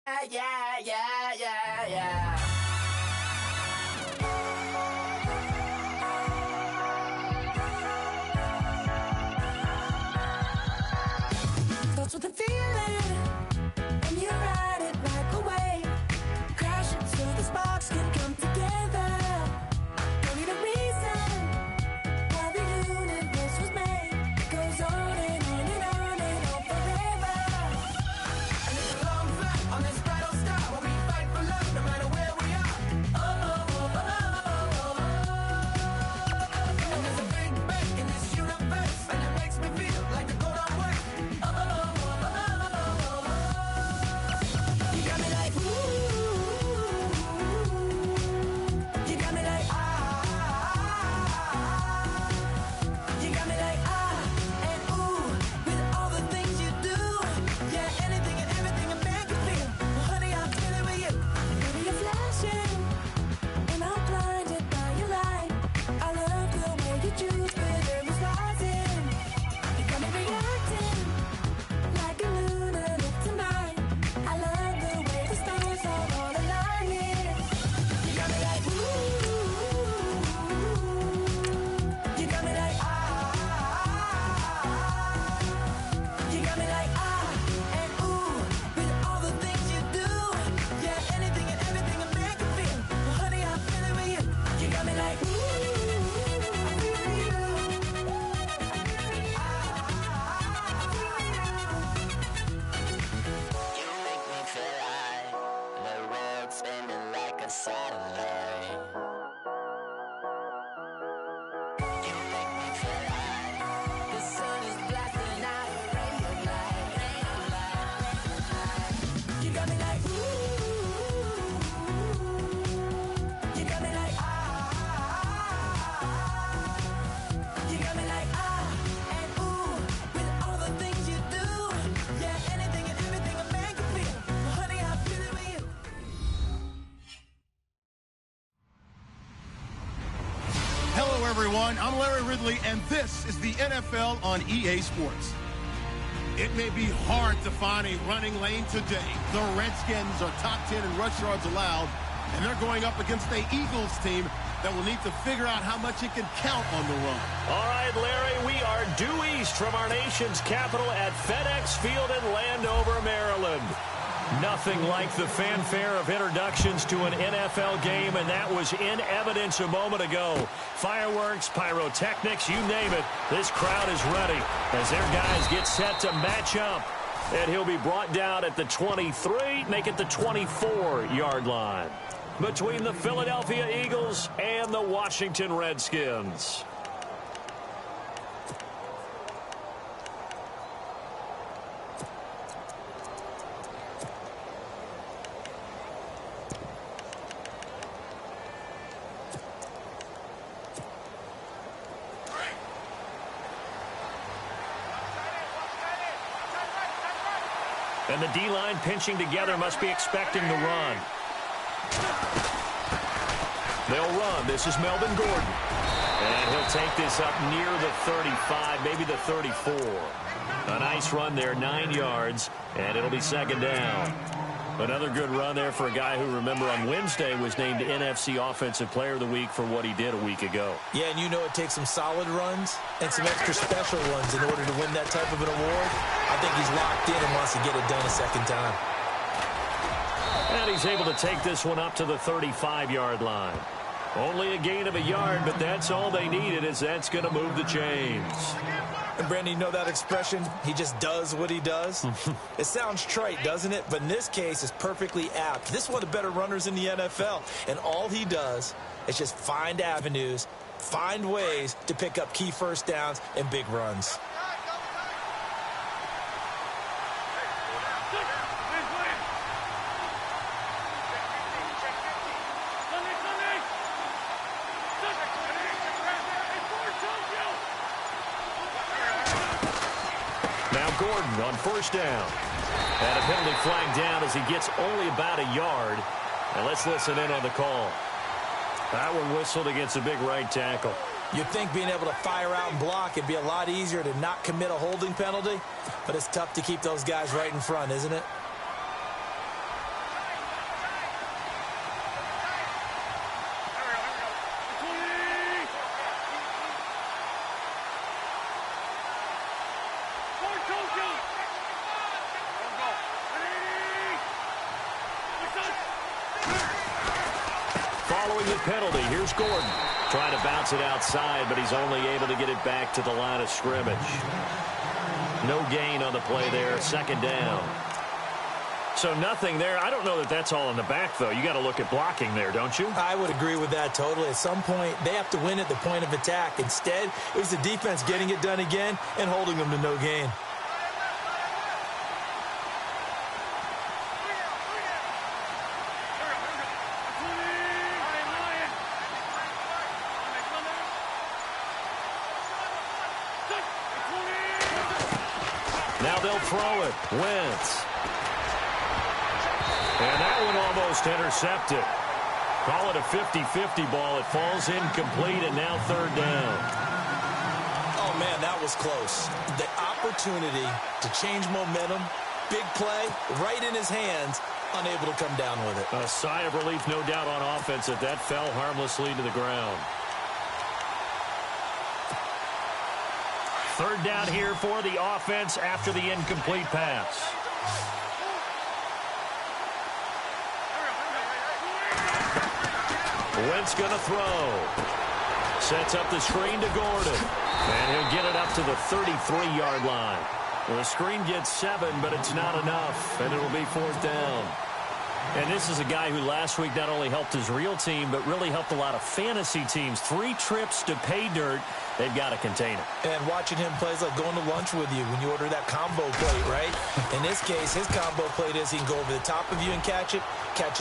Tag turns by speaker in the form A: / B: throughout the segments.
A: Yeah, yeah, yeah, yeah. Starts with a feeling, and you ride it like a wave. Crash it so the sparks can come together. Don't need a reason why the universe was made. It goes on and on and on and on forever. And it's a long flight on this battle star where we fight for love no matter where we are. Oh, oh, oh, oh, oh, oh. And there's a big bang in this universe, and it makes me feel like the go don't work. Oh, oh, oh, oh, oh, oh. You got me like ooh. You got me like you got me like and ooh, with all the things you do. Yeah, anything and everything a man can feel. Well, honey, I'm feeling with you. Baby, you're flashing, and I'm blinded by your light. I love the way you choose rhythm is rising. You got me reacting like a lunatic tonight. I love the way the stars are all aligning. You got me like ooh. You got me like you got me like and ooh, with all the things you do. Yeah, anything and everything a man can feel. Well, honey, I'm feeling with you. You got me like ooh, I'm feeling you. You make me feel like the world's spinning like a satellite. You make me feel like the sun is blasting out a ray of light, ray of light. You got me like ooh. You got me like you got me like and ooh, with all the things you do. Yeah, anything and everything a man can feel. Well, honey, I'm feeling with you.
B: Hello, everyone. I'm Larry Ridley, and this is the NFL on EA Sports. It may be hard to find a running lane today. The Redskins are top 10 in rush yards allowed, and they're going up against the Eagles team that will need to figure out how much it can count on the run.
C: All right, Larry, we are due east from our nation's capital at FedEx Field in Landover, Maryland. Nothing like the fanfare of introductions to an NFL game, and that was in evidence a moment ago. Fireworks, pyrotechnics, you name it. This crowd is ready as their guys get set to match up. And he'll be brought down at the 23, make it the 24-yard line between the Philadelphia Eagles and the Washington Redskins. And the D-line pinching together must be expecting the run. They'll run. This is Melvin Gordon. And he'll take this up near the 35, maybe the 34. A nice run there, 9 yards, and it'll be second down. Another good run there for a guy who, remember, on Wednesday was named NFC Offensive Player of the Week for what he did a week ago.
D: Yeah, and you know it takes some solid runs and some extra special runs in order to win that type of an award. I think he's locked in and wants to get it done a second time.
C: And he's able to take this one up to the 35-yard line. Only a gain of a yard, but that's all they needed, as that's going to move the chains.
D: And Brandon, you know that expression? He just does what he does. It sounds trite, doesn't it? But in this case, it's perfectly apt. This is one of the better runners in the NFL, and all he does is just find avenues, find ways to pick up key first downs and big runs.
C: Gordon on first down. And a penalty flag down as he gets only about a yard. And let's listen in on the call. That one whistled against a big right tackle.
D: You'd think being able to fire out and block it'd be a lot easier to not commit a holding penalty, but it's tough to keep those guys right in front, isn't it?
C: following the penalty. Here's Gordon. Trying to bounce it outside, but he's only able to get it back to the line of scrimmage. No gain on the play there. Second down. So nothing there. I don't know that that's all in the back, though. You got to look at blocking there, don't you?
D: I would agree with that totally. At some point, they have to win at the point of attack. Instead, it was the defense getting it done again and holding them to no gain.
C: Now they'll throw it. Wentz. And that one almost intercepted. Call it a 50-50 ball. It falls incomplete, and now third down.
D: Oh, man, that was close. The opportunity to change momentum, big play, right in his hands, unable to come down with it.
C: A sigh of relief, no doubt, on offense that that fell harmlessly to the ground. Third down here for the offense after the incomplete pass. Wentz going to throw. Sets up the screen to Gordon. And he'll get it up to the 33-yard line. Well, the screen gets 7, but it's not enough. And it'll be fourth down. And this is a guy who last week not only helped his real team, but really helped a lot of fantasy teams. 3 trips to pay dirt. They've got to contain it.
D: And watching him play is like going to lunch with you when you order that combo plate, right? In this case, his combo plate is he can go over the top of you and catch it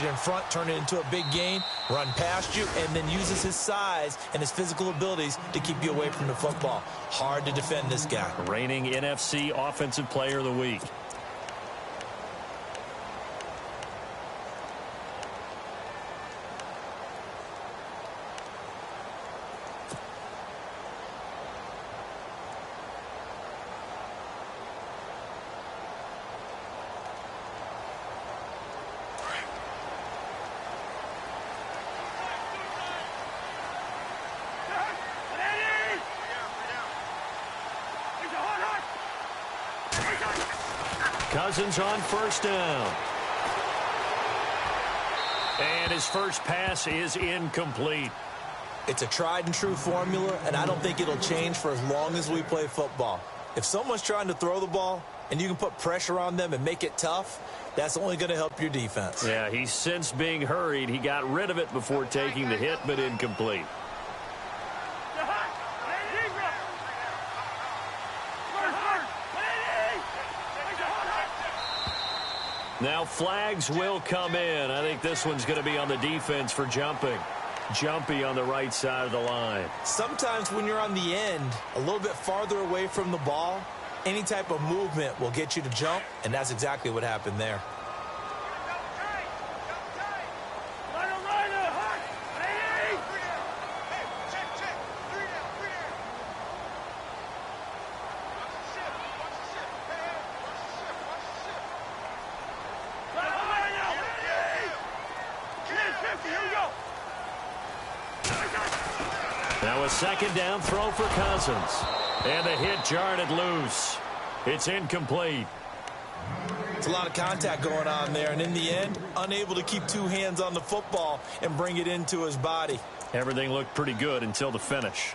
D: in front, turn it into a big gain, run past you, and then uses his size and his physical abilities to keep you away from the football. Hard to defend this guy.
C: Reigning NFC Offensive Player of the Week. Cousins on first down. And his first pass is incomplete.
D: It's a tried and true formula, and I don't think it'll change for as long as we play football. If someone's trying to throw the ball and you can put pressure on them and make it tough, that's only going to help your defense.
C: Yeah, he's since being hurried. He got rid of it before taking the hit, but incomplete. Now flags will come in. I think this one's going to be on the defense for jumping. Jumpy on the right side of the line.
D: Sometimes when you're on the end, a little bit farther away from the ball, any type of movement will get you to jump, and that's exactly what happened there.
C: Now a second down throw for Cousins. And the hit jarred it loose. It's incomplete.
D: It's a lot of contact going on there, and in the end, unable to keep 2 hands on the football and bring it into his body.
C: Everything looked pretty good until the finish.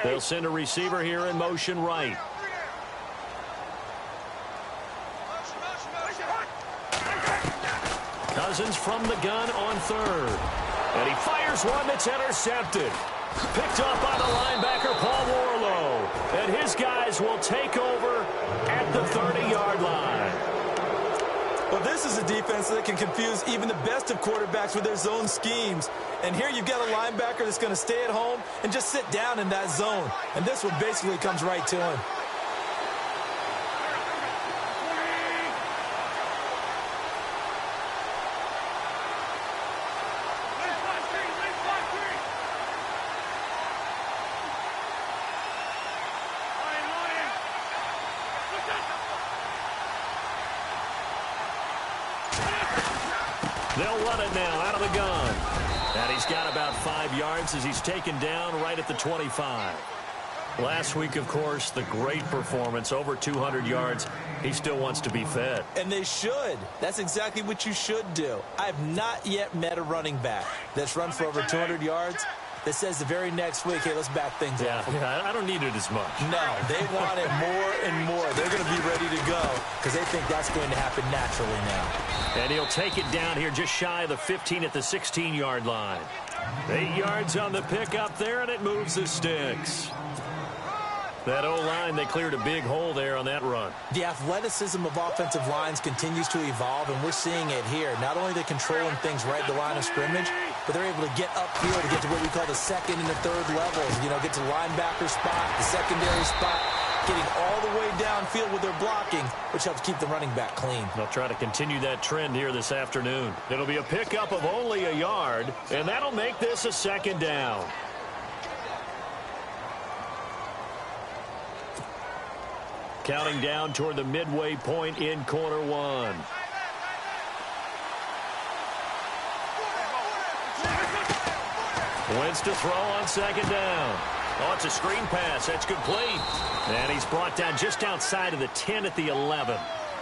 C: They'll send a receiver here in motion right. Cousins from the gun on third. And he fires one that's intercepted. Picked up by the linebacker, Paul Warlow. And his guys will take over at the 30-yard line.
D: Well, this is a defense that can confuse even the best of quarterbacks with their zone schemes. And here you've got a linebacker that's going to stay at home and just sit down in that zone. And this one basically comes right to him.
C: They'll run it now out of the gun. And he's got about 5 yards as he's taken down right at the 25. Last week, of course, the great performance, over 200 yards. He still wants to be fed.
D: And they should. That's exactly what you should do. I have not yet met a running back that's run for over 200 yards that says the very next week, hey, let's back things off.
C: Yeah, I don't need it as much.
D: No, they want it more and more. They're going to be ready to go because they think that's going to happen naturally now.
C: And he'll take it down here just shy of the 15 at the 16-yard line. 8 yards on the pickup there, and it moves the sticks. That O-line, they cleared a big hole there on that run.
D: The athleticism of offensive lines continues to evolve, and we're seeing it here. Not only are they controlling things right at the line of scrimmage, but they're able to get upfield to get to what we call the second and the third levels. You know, get to the linebacker spot, the secondary spot, getting all the way downfield with their blocking, which helps keep the running back clean.
C: They'll try to continue that trend here this afternoon. It'll be a pickup of only a yard, and that'll make this a second down. Counting down toward the midway point in quarter one. Wentz to throw on second down. Oh, it's a screen pass. That's complete. And he's brought down just outside of the 10 at the 11.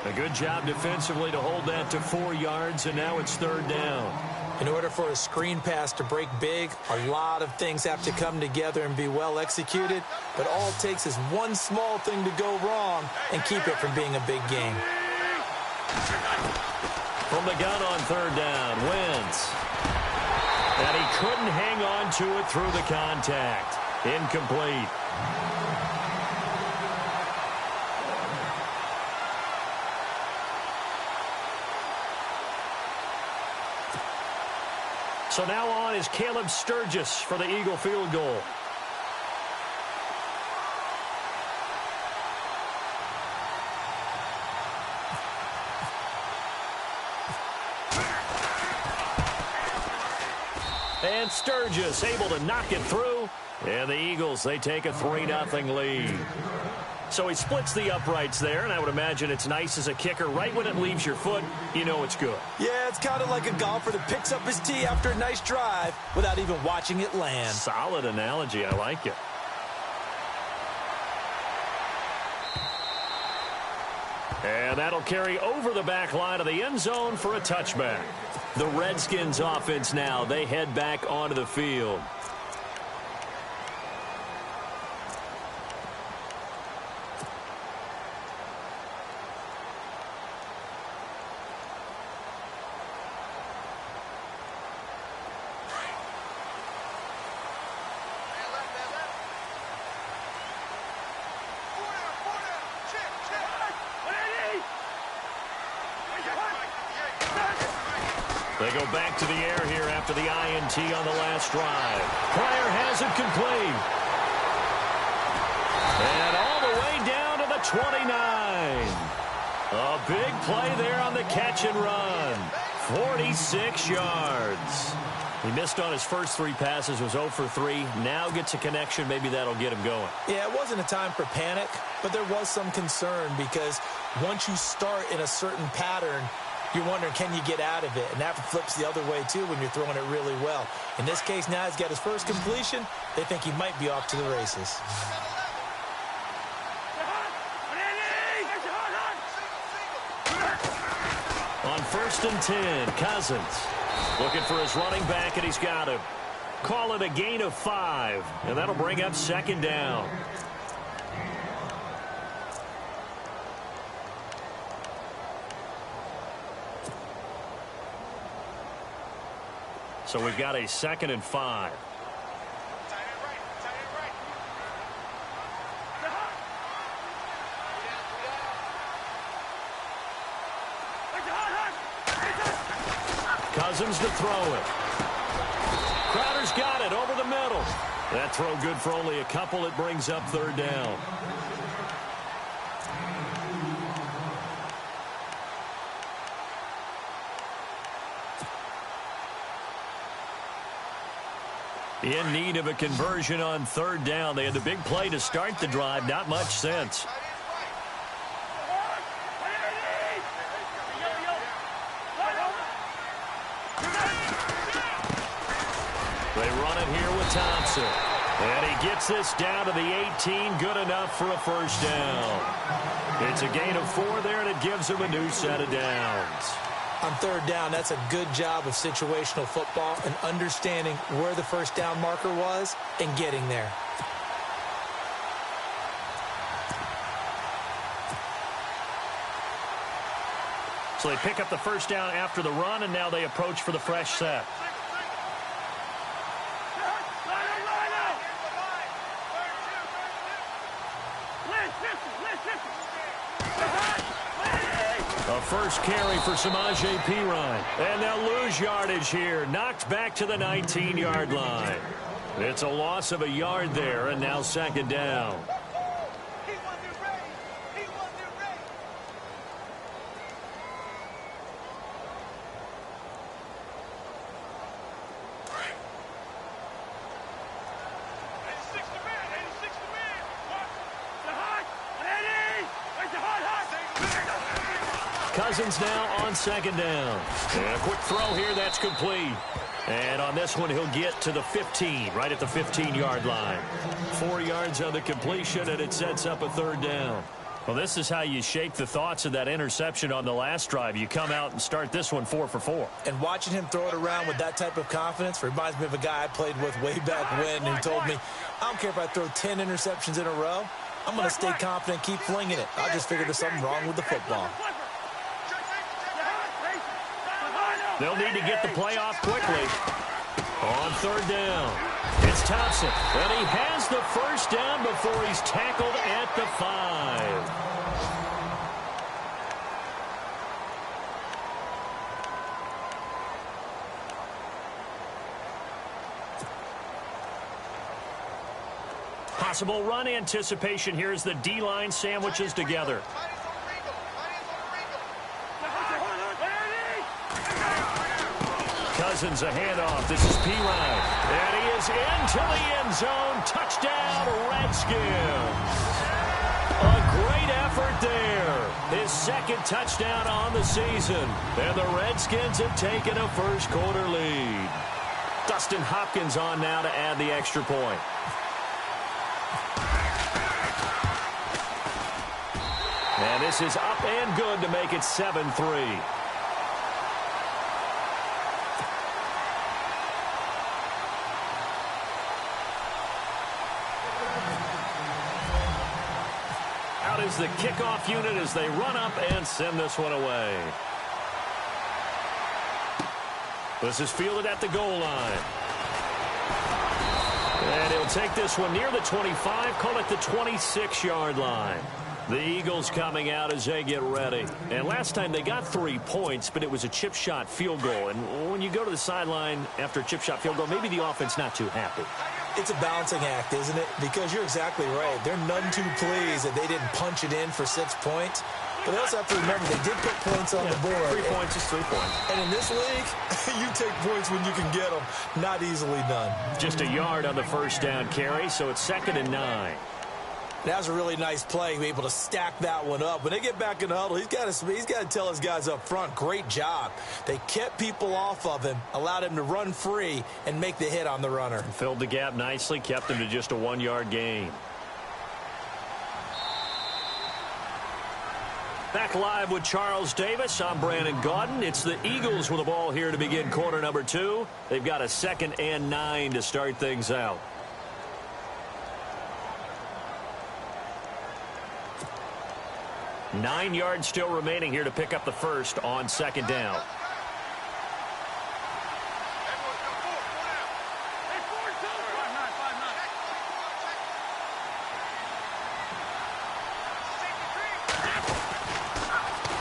C: A good job defensively to hold that to 4 yards, and now it's third down.
D: In order for a screen pass to break big, a lot of things have to come together and be well executed. But all it takes is one small thing to go wrong and keep it from being a big game.
C: From the gun on third down, Wentz. And he couldn't hang on to it through the contact. Incomplete. So now on is Caleb Sturgis for the Eagle field goal. And Sturgis able to knock it through. And the Eagles, they take a 3-0 lead. So he splits the uprights there, and I would imagine it's nice as a kicker. Right when it leaves your foot, you know it's good.
D: Yeah, it's kind of like a golfer that picks up his tee after a nice drive without even watching it land.
C: Solid analogy. I like it. And that'll carry over the back line of the end zone for a touchback. The Redskins offense now, they head back onto the field. They go back to the air here after the INT on the last drive. Pryor has it complete. And all the way down to the 29. A big play there on the catch and run. 46 yards. He missed on his first 3 passes, was 0 for 3. Now gets a connection. Maybe that'll get him going.
D: Yeah, it wasn't a time for panic, but there was some concern because once you start in a certain pattern, you're wondering, can you get out of it? And that flips the other way, too, when you're throwing it really well. In this case, now he's got his first completion. They think he might be off to the races.
C: On 1st and 10, Cousins looking for his running back, and he's got him. Call it a gain of 5, and that'll bring up second down. So we've got a 2nd and 5. Cousins to throw it. Crowder's got it over the middle. That throw good for only a couple. It brings up third down. In need of a conversion on third down. They had the big play to start the drive. Not much sense. They run it here with Thompson. And he gets this down to the 18, good enough for a first down. It's a gain of 4 there, and it gives him a new set of downs.
D: On third down, that's a good job of situational football and understanding where the first down marker was and getting there.
C: So they pick up the first down after the run, and now they approach for the fresh set. A first carry for Samaje Perine. And they'll lose yardage here. Knocked back to the 19-yard line. It's a loss of a yard there, and now second down. Cousins now on second down. And a quick throw here, that's complete. And on this one, he'll get to the 15, right at the 15-yard line. 4 yards on the completion, and it sets up a third down. Well, this is how you shape the thoughts of that interception on the last drive. You come out and start this one 4 for 4.
D: And watching him throw it around with that type of confidence reminds me of a guy I played with way back when who told me, I don't care if I throw 10 interceptions in a row. I'm going to stay confident, keep flinging it. I just figured there's something wrong with the football.
C: They'll need to get the play off quickly. On third down, it's Thompson. And he has the first down before he's tackled at the 5. Possible run anticipation here as the D-line sandwiches together. Cousins a handoff. This is Perine. And he is into the end zone. Touchdown, Redskins. A great effort there. His second touchdown on the season. And the Redskins have taken a first quarter lead. Dustin Hopkins on now to add the extra point. And this is up and good to make it 7-3. Is the kickoff unit as they run up and send this one away. This is fielded at the goal line. And he'll take this one near the 25, call it the 26-yard line. The Eagles coming out as they get ready. And last time they got 3 points, but it was a chip shot field goal. And when you go to the sideline after a chip shot field goal, maybe the offense not too happy.
D: It's a balancing act, isn't it? Because you're exactly right. They're none too pleased that they didn't punch it in for 6 points. But they also have to remember they did put points on the board.
C: 3 points is 3 points.
D: And in this league, you take points when you can get them. Not easily done.
C: Just a yard on the first down carry, so it's 2nd and 9.
D: That was a really nice play, to be able to stack that one up. When they get back in the huddle, he's got to tell his guys up front, great job. They kept people off of him, allowed him to run free and make the hit on the runner.
C: Filled the gap nicely, kept him to just a 1-yard gain. Back live with Charles Davis. I'm Brandon Gaudin. It's the Eagles with the ball here to begin quarter number 2. They've got a 2nd and 9 to start things out. Nine yards still remaining here to pick up the first on second down.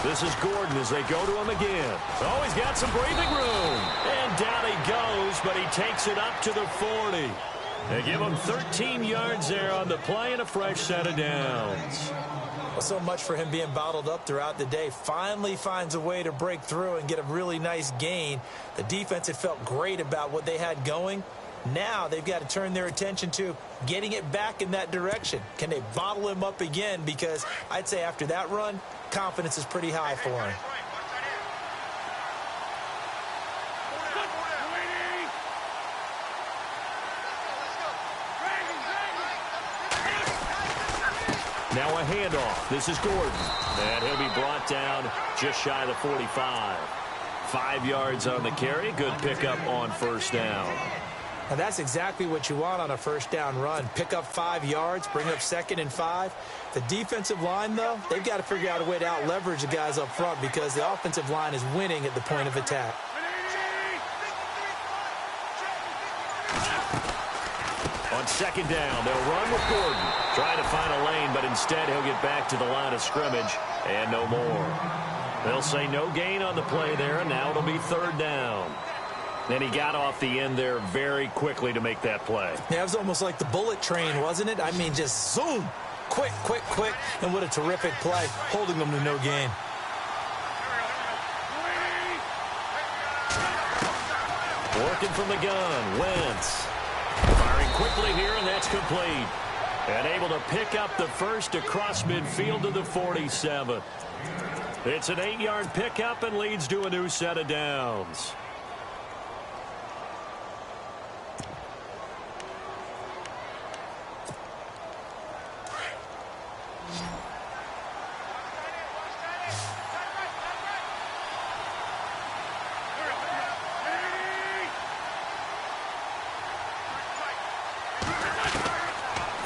C: This is Gordon as they go to him again. Oh, he's got some breathing room. And down he goes, but he takes it up to the 40. They give him 13 yards there on the play and a fresh set of downs.
D: Well, so much for him being bottled up throughout the day. Finally finds a way to break through and get a really nice gain. The defense had felt great about what they had going. Now they've got to turn their attention to getting it back in that direction. Can they bottle him up again? Because I'd say after that run, confidence is pretty high for him.
C: Now a handoff. This is Gordon. And he'll be brought down just shy of the 45. 5 yards on the carry. Good pickup on first down.
D: Now that's exactly what you want on a first down run. Pick up 5 yards, bring up 2nd and 5. The defensive line, though, they've got to figure out a way to out-leverage the guys up front because the offensive line is winning at the point of attack.
C: On 2nd down, they'll run with Gordon. Trying to find a lane, but instead he'll get back to the line of scrimmage and no more. They'll say no gain on the play there, and now it'll be 3rd down. And he got off the end there very quickly to make that play.
D: Yeah, it was almost like the bullet train, wasn't it? I mean, just zoom. Quick, quick, quick. And what a terrific play, holding them to no gain.
C: Working from the gun, Wentz. Firing quickly here, and that's complete. And able to pick up the first across midfield to the 47. It's an 8-yard pickup and leads to a new set of downs.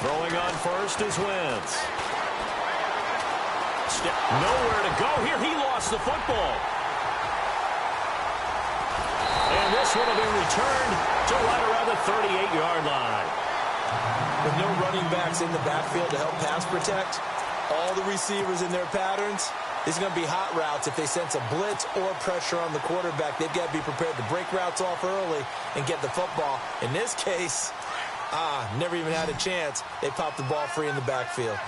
C: Throwing on first is Wentz. Nowhere to go here. He lost the football. And this one will be returned to right around the 38-yard line.
D: With no running backs in the backfield to help pass protect, all the receivers in their patterns, these are going to be hot routes. If they sense a blitz or pressure on the quarterback, they've got to be prepared to break routes off early and get the football. In this case, never even had a chance. They popped the ball free in the backfield.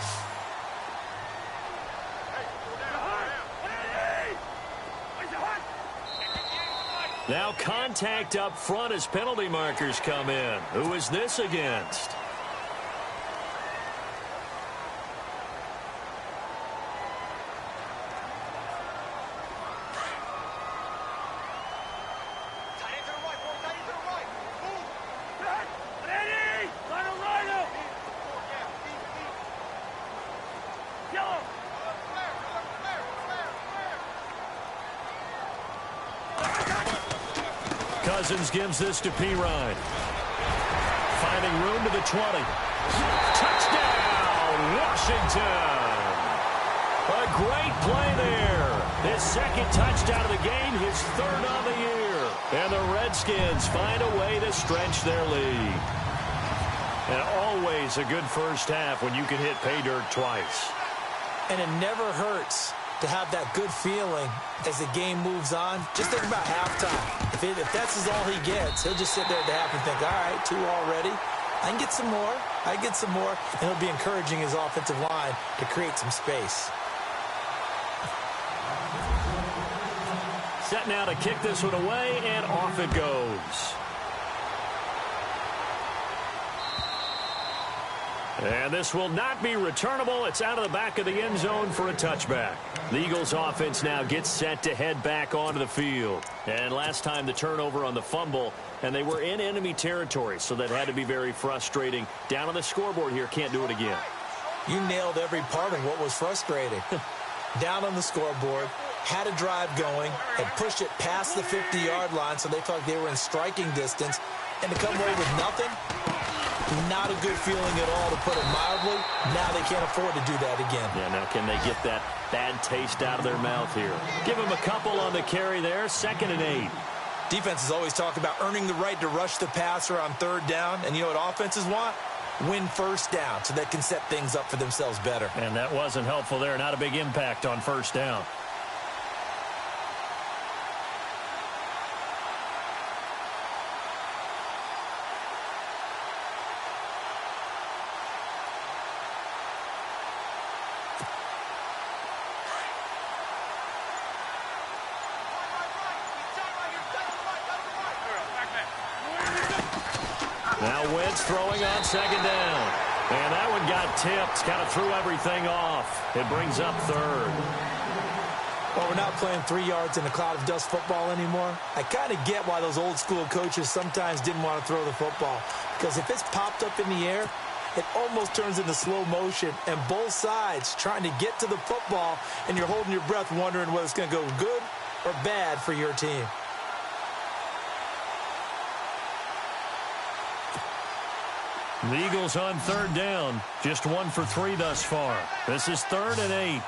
C: Now contact up front as penalty markers come in. Who is this against? Cousins gives this to Pirine. Finding room to the 20. Touchdown, Washington. A great play there. His 2nd touchdown of the game, his 3rd on the year. And the Redskins find a way to stretch their lead. And always a good first half when you can hit pay dirt twice.
D: And it never hurts to have that good feeling as the game moves on. Just think about halftime. If that's all he gets, he'll just sit there at the half and think, all right, 2 already. I can get some more. I get some more. And he'll be encouraging his offensive line to create some space.
C: Set now to kick this one away, and off it goes. And this will not be returnable. It's out of the back of the end zone for a touchback. The Eagles offense now gets set to head back onto the field. And last time the turnover on the fumble, and they were in enemy territory, so that had to be very frustrating. Down on the scoreboard here, can't do it again.
D: You nailed every part of what was frustrating. Down on the scoreboard, had a drive going, had pushed it past the 50-yard line, so they felt like they were in striking distance, and to come away with nothing, not a good feeling at all, to put it mildly. Now they can't afford to do that again.
C: Yeah, now can they get that bad taste out of their mouth here? Give them a couple on the carry there, 2nd and 8.
D: Defenses always talk about earning the right to rush the passer on 3rd down, and you know what offenses want? Win first down so they can set things up for themselves better.
C: And that wasn't helpful there. Not a big impact on first down. Now Wentz throwing on 2nd down. And that one got tipped. Kind of threw everything off. It brings up 3rd.
D: Well, we're not playing 3 yards in a cloud of dust football anymore. I kind of get why those old school coaches sometimes didn't want to throw the football. Because if it's popped up in the air, it almost turns into slow motion, and both sides trying to get to the football, and you're holding your breath wondering whether it's going to go good or bad for your team.
C: The Eagles on third down. Just 1 for 3 thus far. This is 3rd and 8.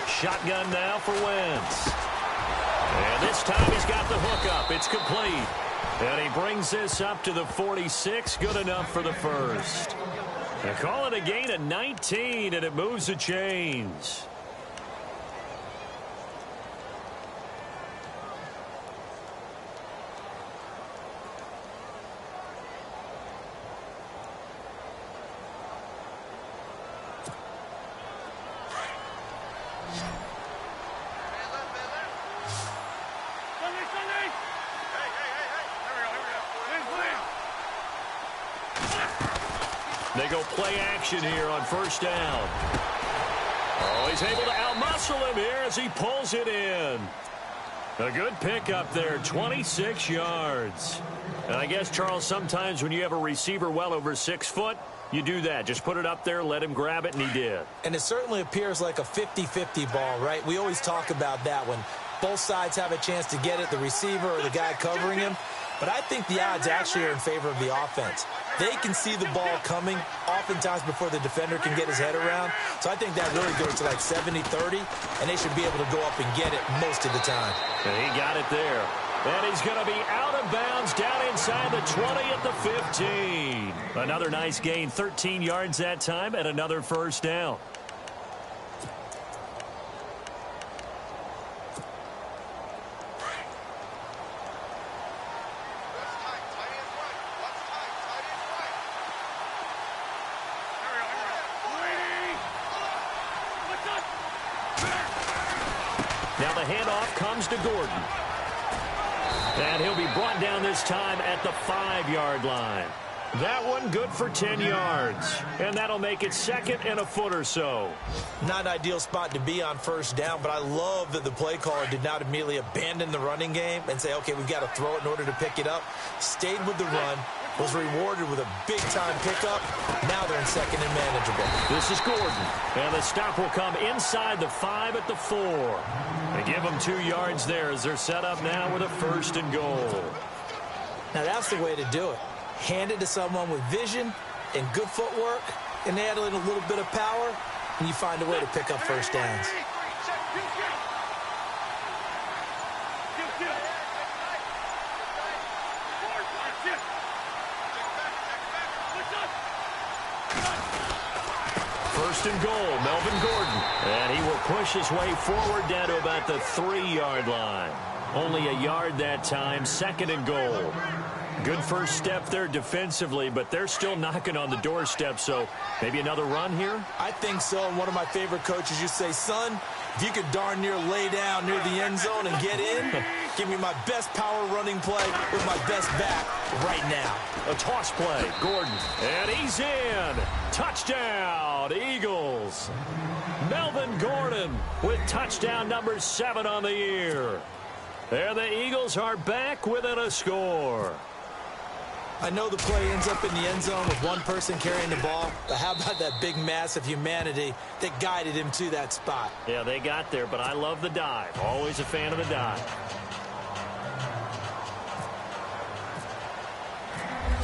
C: Shotgun now for Wentz. And this time he's got the hook up. It's complete. And he brings this up to the 46. Good enough for the first. They call it a gain of 19, and it moves the chains. They go play action here on first down. Oh, he's able to outmuscle him here as he pulls it in. A good pickup there, 26 yards. And I guess, Charles, sometimes when you have a receiver well over 6 foot, you do that. Just put it up there, let him grab it, and he did.
D: And it certainly appears like a 50-50 ball, right? We always talk about that when both sides have a chance to get it, the receiver or the guy covering him. But I think the odds actually are in favor of the offense. They can see the ball coming oftentimes before the defender can get his head around. So I think that really goes to like 70-30, and they should be able to go up and get it most of the time.
C: And he got it there. And he's going to be out of bounds down inside the 20 at the 15. Another nice gain, 13 yards that time, and another first down. Now the handoff comes to Gordon. And he'll be brought down this time at the 5-yard line. That one good for 10 yards. And that'll make it 2nd and a foot or so.
D: Not an ideal spot to be on first down, but I love that the play caller did not immediately abandon the running game and say, okay, we've got to throw it in order to pick it up. Stayed with the run, was rewarded with a big-time pickup. Now they're in 2nd and manageable.
C: This is Gordon. And the stop will come inside the 5 at the 4. They give them 2 yards there as they're set up now with a 1st and goal.
D: Now that's the way to do it. Hand it to someone with vision and good footwork, and add in a little bit of power, and you find a way to pick up first downs.
C: First and goal, Melvin Gordon. And he will push his way forward down to about the 3-yard line. Only a yard that time, 2nd and goal. Good first step there defensively, but they're still knocking on the doorstep, so maybe another run here?
D: I think so, and one of my favorite coaches used to say, son, if you could darn near lay down near the end zone and get in, give me my best power running play with my best back right now.
C: A toss play, Gordon, and he's in. Touchdown, Eagles. Melvin Gordon with touchdown number 7 on the year. There the Eagles are back within a score.
D: I know the play ends up in the end zone with one person carrying the ball, but how about that big mass of humanity that guided him to that spot?
C: Yeah, they got there, but I love the dive. Always a fan of the dive.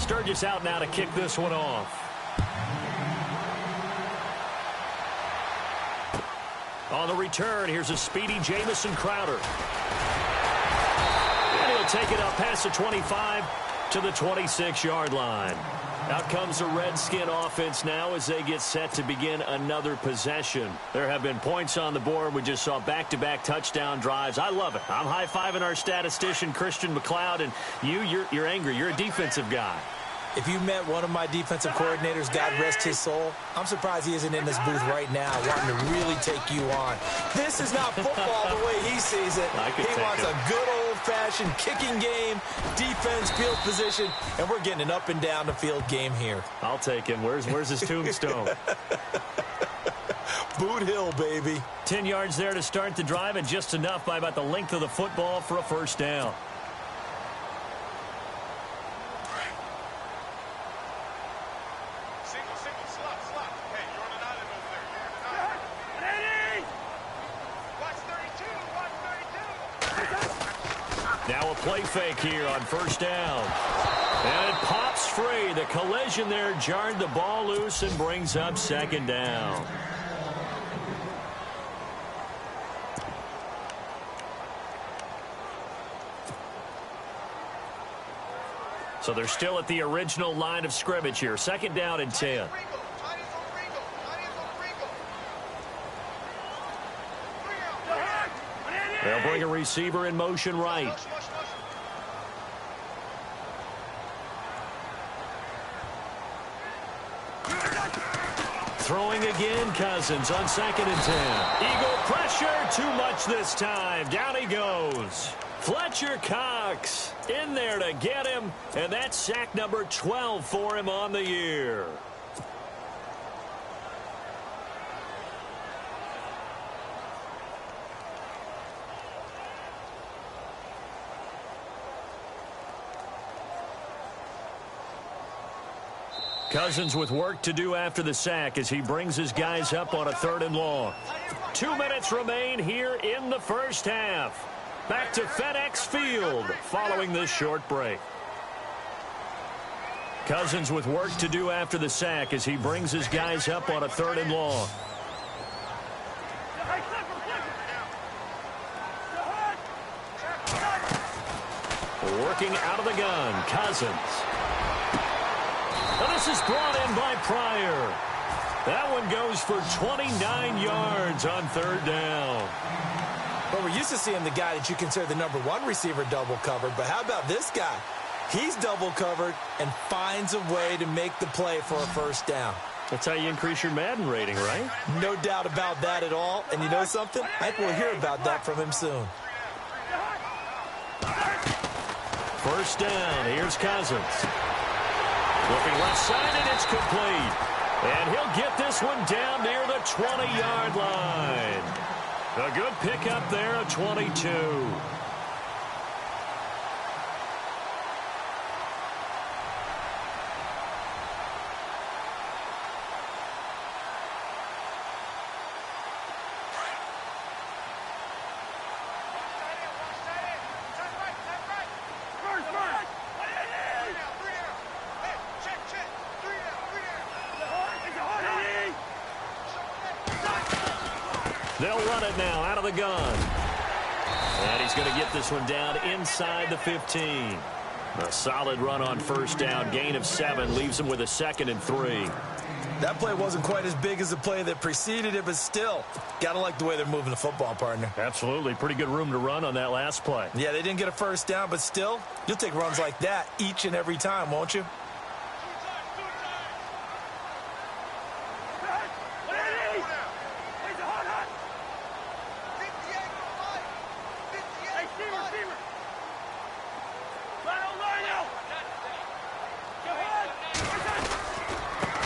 C: Sturgis out now to kick this one off. On the return, here's a speedy Jamison Crowder. And he'll take it up past the 25 to the 26-yard line. Out comes the Redskin offense now as they get set to begin another possession. There have been points on the board. We just saw back-to-back touchdown drives. I love it. I'm high-fiving our statistician, Christian McLeod, and you're angry. You're a defensive guy.
D: If you met one of my defensive coordinators, God rest his soul, I'm surprised he isn't in this booth right now wanting to really take you on. This is not football the way he sees it. He wants a good old-fashioned kicking game, defense, field position, and we're getting an up-and-down-the-field game here.
C: I'll take him. Where's his tombstone?
D: Boot Hill, baby.
C: 10 yards there to start the drive, and just enough by about the length of the football for a first down. Now a play fake here on first down. And it pops free. The collision there jarred the ball loose and brings up second down. So they're still at the original line of scrimmage here. Second down and 10. They'll bring a receiver in motion right. Throwing again, Cousins on second and 10. Eagle pressure, too much this time. Down he goes. Fletcher Cox in there to get him, and that's sack number 12 for him on the year. Cousins with work to do after the sack as he brings his guys up on a 3rd and long. 2 minutes remain here in the first half. Back to FedEx Field following this short break. Cousins with work to do after the sack as he brings his guys up on a 3rd and long. Working out of the gun, Cousins. Now this is brought in by Pryor. That one goes for 29 yards on 3rd down.
D: Well, we're used to seeing the guy that you consider the #1 receiver double covered, but how about this guy? He's double covered and finds a way to make the play for a first down.
C: That's how you increase your Madden rating, right?
D: No doubt about that at all. And you know something? I think we'll hear about that from him soon.
C: First down. Here's Cousins. Looking left side, and it's complete. And he'll get this one down near the 20-yard line. A good pickup there at 22. They'll run it now out of the gun. And he's going to get this one down inside the 15. A solid run on first down. Gain of 7 leaves him with a 2nd and 3.
D: That play wasn't quite as big as the play that preceded it, but still, got to like the way they're moving the football, partner.
C: Absolutely. Pretty good room to run on that last play.
D: Yeah, they didn't get a first down, but still, you'll take runs like that each and every time, won't you?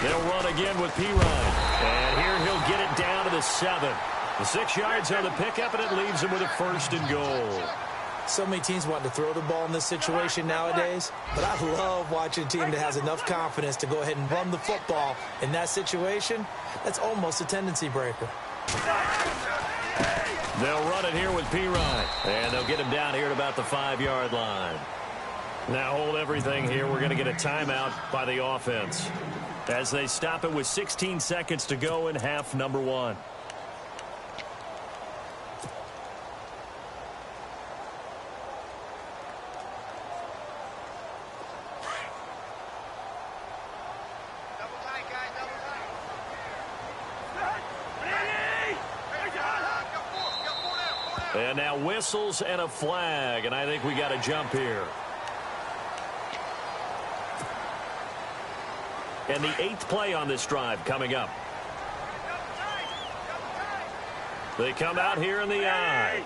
C: They'll run again with Pirine. And here he'll get it down to the 7. The 6 yards on the pickup, and it leaves him with a 1st and goal.
D: So many teams want to throw the ball in this situation nowadays, but I love watching a team that has enough confidence to go ahead and run the football in that situation. That's almost a tendency breaker.
C: They'll run it here with Pirine. And they'll get him down here at about the 5-yard line. Now hold everything here. We're going to get a timeout by the offense as they stop it with 16 seconds to go in half number 1. And now whistles and a flag, and I think we got a jump here. And the 8th play on this drive coming up. They come out here in the I.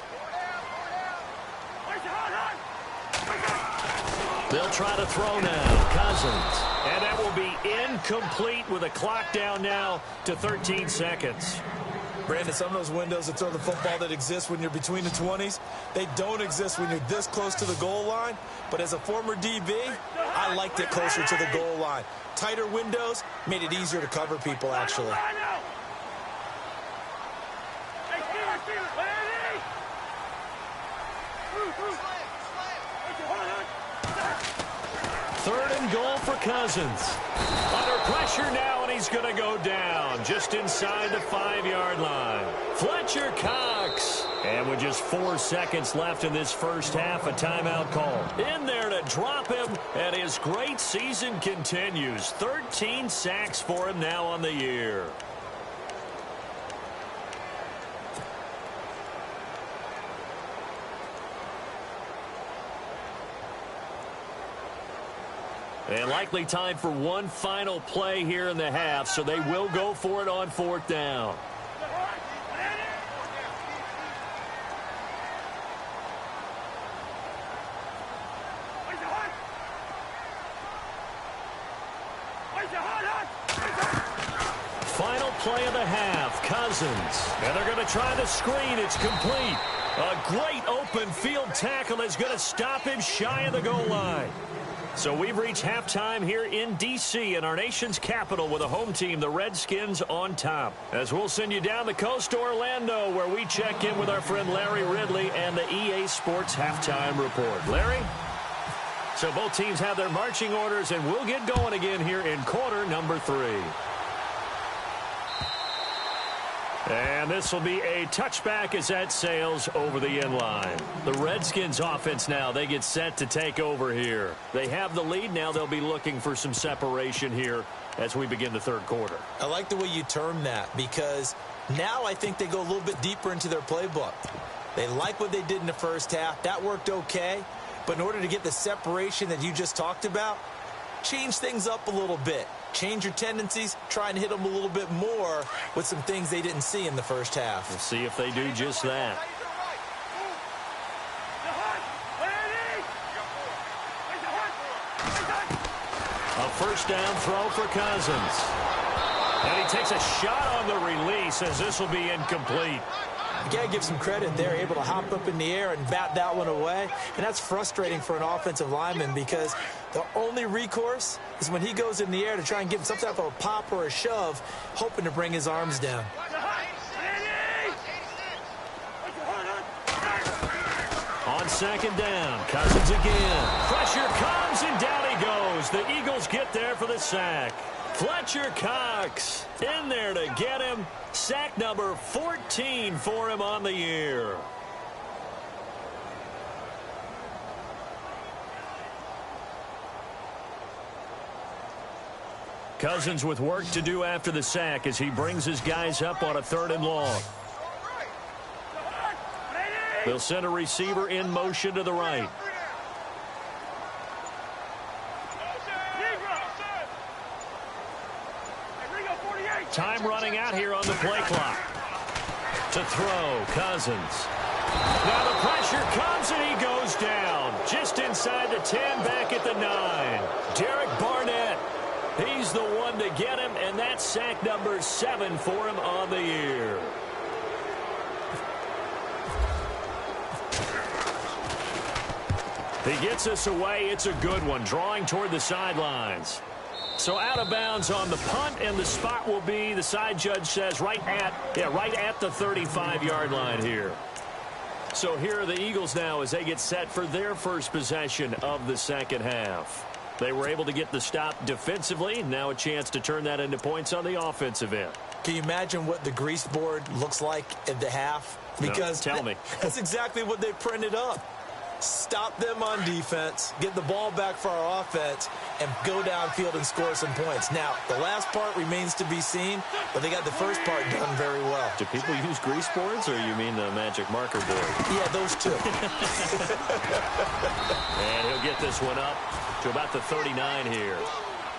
C: They'll try to throw now. Cousins. And that will be incomplete with a clock down now to 13 seconds.
D: Brandon, some of those windows that throw the football that exist when you're between the 20s, they don't exist when you're this close to the goal line. But as a former DB, I liked it closer to the goal line. Tighter windows made it easier to cover people, actually.
C: Third and goal for Cousins. Under pressure now, and he's going to go down just inside the 5-yard line. Fletcher Cox. And with just 4 seconds left in this first half, a timeout call. In there to drop him, and his great season continues. 13 sacks for him now on the year. And likely time for one final play here in the half, so they will go for it on 4th down. Final play of the half, Cousins. And they're going to try the screen. It's complete. A great open field tackle is going to stop him shy of the goal line. So we've reached halftime here in D.C. in our nation's capital with a home team, the Redskins, on top. As we'll send you down the coast to Orlando, where we check in with our friend Larry Ridley and the EA Sports Halftime Report. Larry? So both teams have their marching orders, and we'll get going again here in quarter number 3. And this will be a touchback as that sails over the end line. The Redskins offense now, they get set to take over here. They have the lead. Now they'll be looking for some separation here as we begin the third quarter.
D: I like the way you term that, because now I think they go a little bit deeper into their playbook. They like what they did in the first half. That worked okay. But in order to get the separation that you just talked about, change things up a little bit. Change your tendencies, try and hit them a little bit more with some things they didn't see in the first half.
C: We'll see if they do just that. A first down throw for Cousins. And he takes a shot on the release as this will be incomplete.
D: You got to give some credit there, able to hop up in the air and bat that one away. And that's frustrating for an offensive lineman, because the only recourse is when he goes in the air to try and give some type of a pop or a shove, hoping to bring his arms down.
C: On second down, Cousins again. Pressure comes, and down he goes. The Eagles get there for the sack. Fletcher Cox in there to get him. Sack number 14 for him on the year. Cousins with work to do after the sack as he brings his guys up on a 3rd and long. They'll send a receiver in motion to the right. Time running out here on the play clock. To throw, Cousins. Now the pressure comes, and he goes down. Just inside the 10, back at the 9. Derek Barnett, he's the one to get him, and that's sack number 7 for him on the year. He gets us away. It's a good one, drawing toward the sidelines. So out of bounds on the punt, and the spot will be, the side judge says, right at the 35-yard line here. So here are the Eagles now as they get set for their first possession of the second half. They were able to get the stop defensively. Now a chance to turn that into points on the offensive end.
D: Can you imagine what the grease board looks like at the half? Because
C: no, tell me.
D: That's exactly what they printed up. Stop them on defense, get the ball back for our offense, and go downfield and score some points. Now, the last part remains to be seen, but they got the first part done very well.
C: Do people use grease boards, or you mean the magic marker board?
D: Yeah, those two.
C: And he'll get this one up to about the 39 here.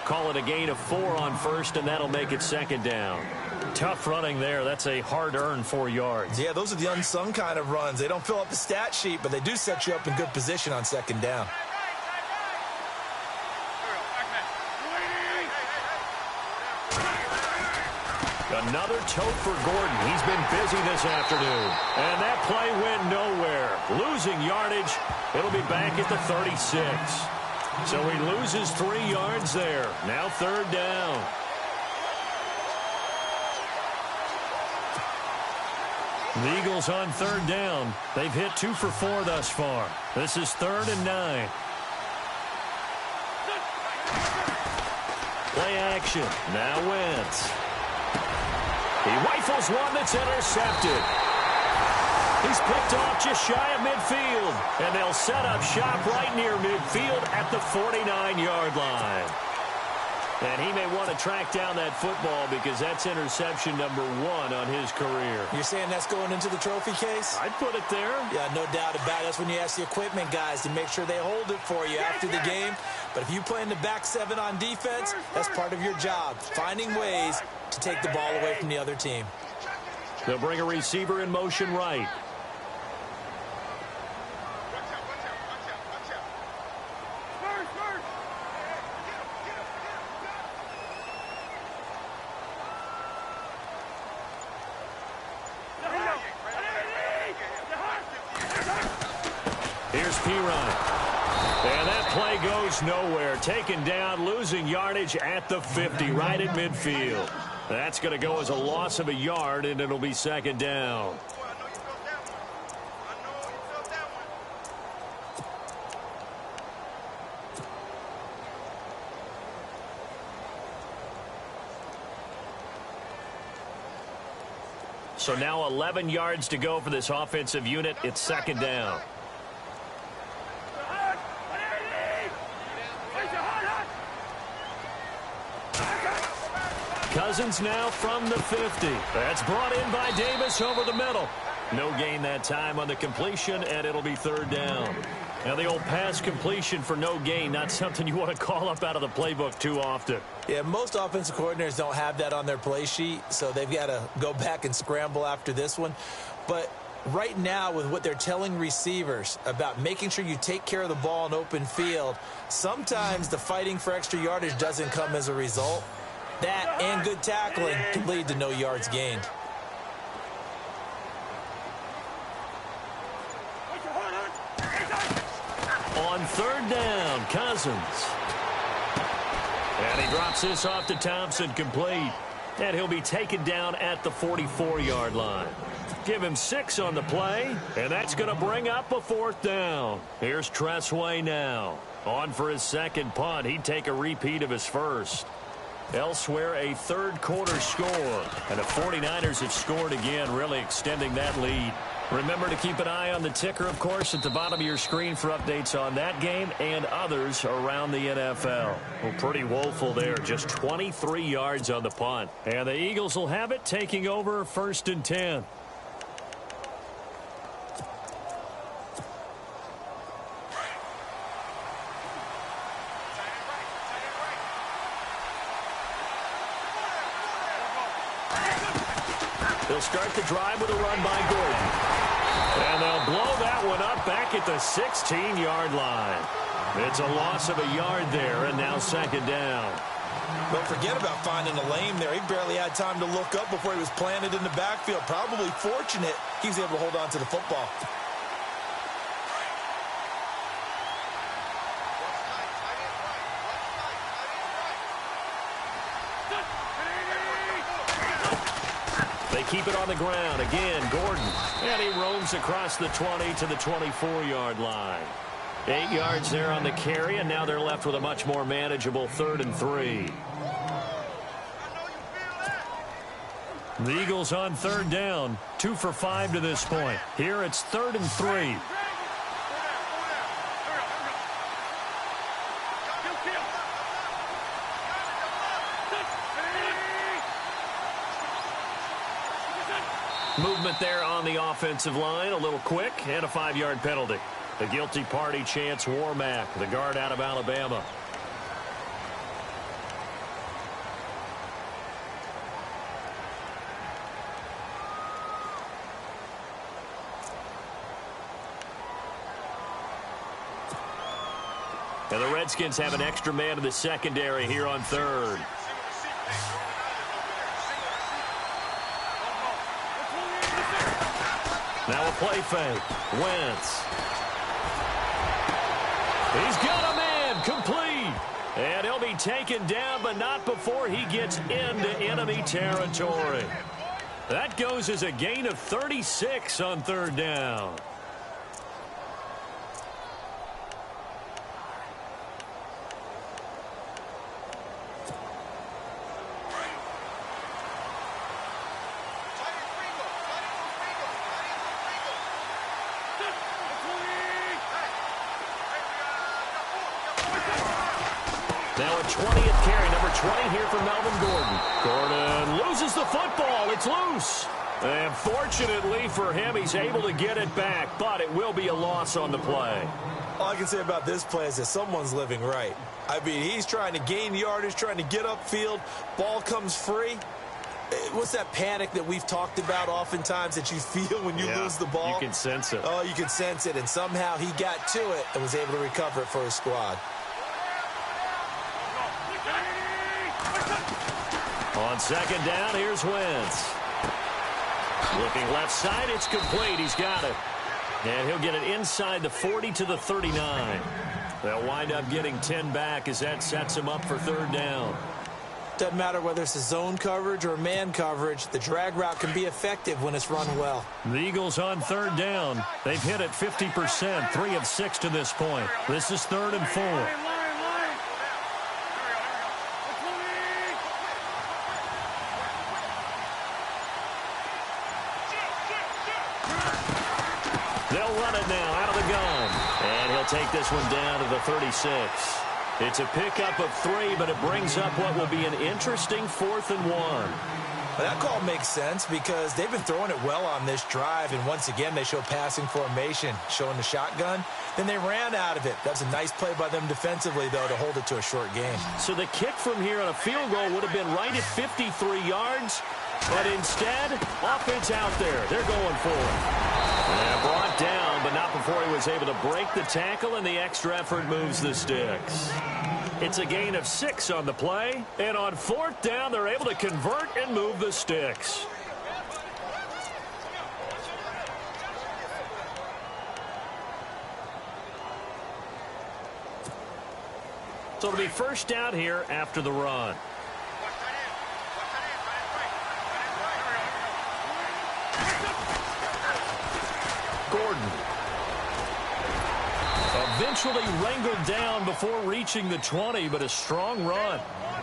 C: Call it a gain of 4 on first, and that'll make it second down. Tough running there. That's a hard-earned 4 yards.
D: Yeah, those are the unsung kind of runs. They don't fill up the stat sheet, but they do set you up in good position on second down.
C: Another tote for Gordon. He's been busy this afternoon. And that play went nowhere. Losing yardage. It'll be back at the 36. So he loses 3 yards there. Now 3rd down. The Eagles on 3rd down. They've hit 2 for 4 thus far. This is 3rd and 9. Play action. Now Wentz. He rifles one that's intercepted. He's picked off just shy of midfield. And they'll set up shop right near midfield at the 49-yard line. And he may want to track down that football because that's interception number 1 on his career.
D: You're saying that's going into the trophy case?
C: I'd put it there.
D: Yeah, no doubt about it. That's when you ask the equipment guys to make sure they hold it for you after the game. But if you play in the back 7 on defense, that's part of your job, finding ways to take the ball away from the other team.
C: They'll bring a receiver in motion right. Here's Pirine. And that play goes nowhere. Taken down, losing yardage at the 50, right at midfield. That's going to go as a loss of a yard, and it'll be 2nd down. So now 11 yards to go for this offensive unit. It's 2nd down. Cousins now from the 50. That's brought in by Davis over the middle. No gain that time on the completion, and it'll be 3rd down. Now the old pass completion for no gain, not something you want to call up out of the playbook too often.
D: Yeah, most offensive coordinators don't have that on their play sheet, so they've got to go back and scramble after this one. But right now, with what they're telling receivers about making sure you take care of the ball in open field, sometimes the fighting for extra yardage doesn't come as a result. That and good tackling can lead to no yards gained.
C: On 3rd down, Cousins. And he drops this off to Thompson, complete. And he'll be taken down at the 44-yard line. Give him 6 on the play, and that's going to bring up a 4th down. Here's Tressway now. On for his 2nd punt. He'd take a repeat of his first. Elsewhere, a 3rd quarter score. And the 49ers have scored again, really extending that lead. Remember to keep an eye on the ticker, of course, at the bottom of your screen for updates on that game and others around the NFL. Well, pretty woeful there. Just 23 yards on the punt. And the Eagles will have it, taking over 1st and 10. They'll start the drive with a run by Gordon. And they'll blow that one up back at the 16-yard line. It's a loss of a yard there, and now 2nd down.
D: Don't forget about finding a lane there. He barely had time to look up before he was planted in the backfield. Probably fortunate he was able to hold on to the football.
C: They keep it on the ground. Again, Gordon. And he roams across the 20 to the 24-yard line. 8 yards there on the carry, and now they're left with a much more manageable 3rd and 3. The Eagles on 3rd down. 2 for 5 to this point. Here it's 3rd and 3. Movement there on the offensive line, a little quick, and a 5-yard penalty. The guilty party, Chance Warmack, the guard out of Alabama. And the Redskins have an extra man in the secondary here on 3rd. Now a play fake. Wentz. He's got a man. Complete. And he'll be taken down, but not before he gets into enemy territory. That goes as a gain of 36 on third down. Now a 20th carry, number 20 here for Melvin Gordon. Gordon loses the football. It's loose. And fortunately for him, he's able to get it back, but it will be a loss on the play.
D: All I can say about this play is that someone's living right. I mean, he's trying to gain yardage, trying to get upfield. Ball comes free. What's that panic that we've talked about oftentimes that you feel when you lose the ball?
C: You can sense it.
D: Oh, you can sense it, and somehow he got to it and was able to recover it for his squad.
C: On second down, here's Wentz. Looking left side, it's complete. He's got it. And he'll get it inside the 40 to the 39. They'll wind up getting 10 back as that sets him up for third down.
D: Doesn't matter whether it's a zone coverage or man coverage, the drag route can be effective when it's run well.
C: The Eagles on third down. They've hit it 50%, 3 of 6 to this point. This is 3rd and 4. They'll run it now out of the gun. And he'll take this one down to the 36. It's a pickup of 3, but it brings up what will be an interesting 4th and 1.
D: That call makes sense because they've been throwing it well on this drive, and once again they show passing formation, showing the shotgun. Then they ran out of it. That's a nice play by them defensively, though, to hold it to a short game.
C: So the kick from here on a field goal would have been right at 53 yards, but instead, offense out there. They're going for it. And brought down, but not before he was able to break the tackle, and the extra effort moves the sticks. It's a gain of 6 on the play, and on 4th down, they're able to convert and move the sticks. So it'll be first down here after the run. Gordon. Eventually wrangled down before reaching the 20, but a strong run.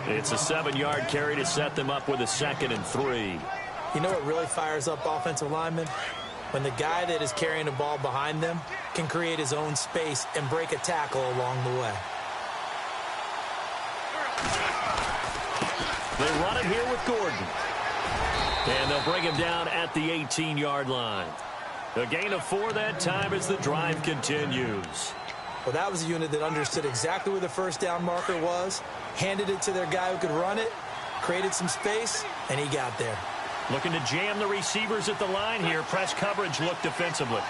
C: It's a 7-yard carry to set them up with a 2nd and 3.
D: You know what really fires up offensive linemen? When the guy that is carrying the ball behind them can create his own space and break a tackle along the way.
C: They run it here with Gordon. And they'll bring him down at the 18-yard line. A gain of 4 that time as the drive continues.
D: Well, that was a unit that understood exactly where the first down marker was, handed it to their guy who could run it, created some space, and he got there.
C: Looking to jam the receivers at the line here. Press coverage look defensively.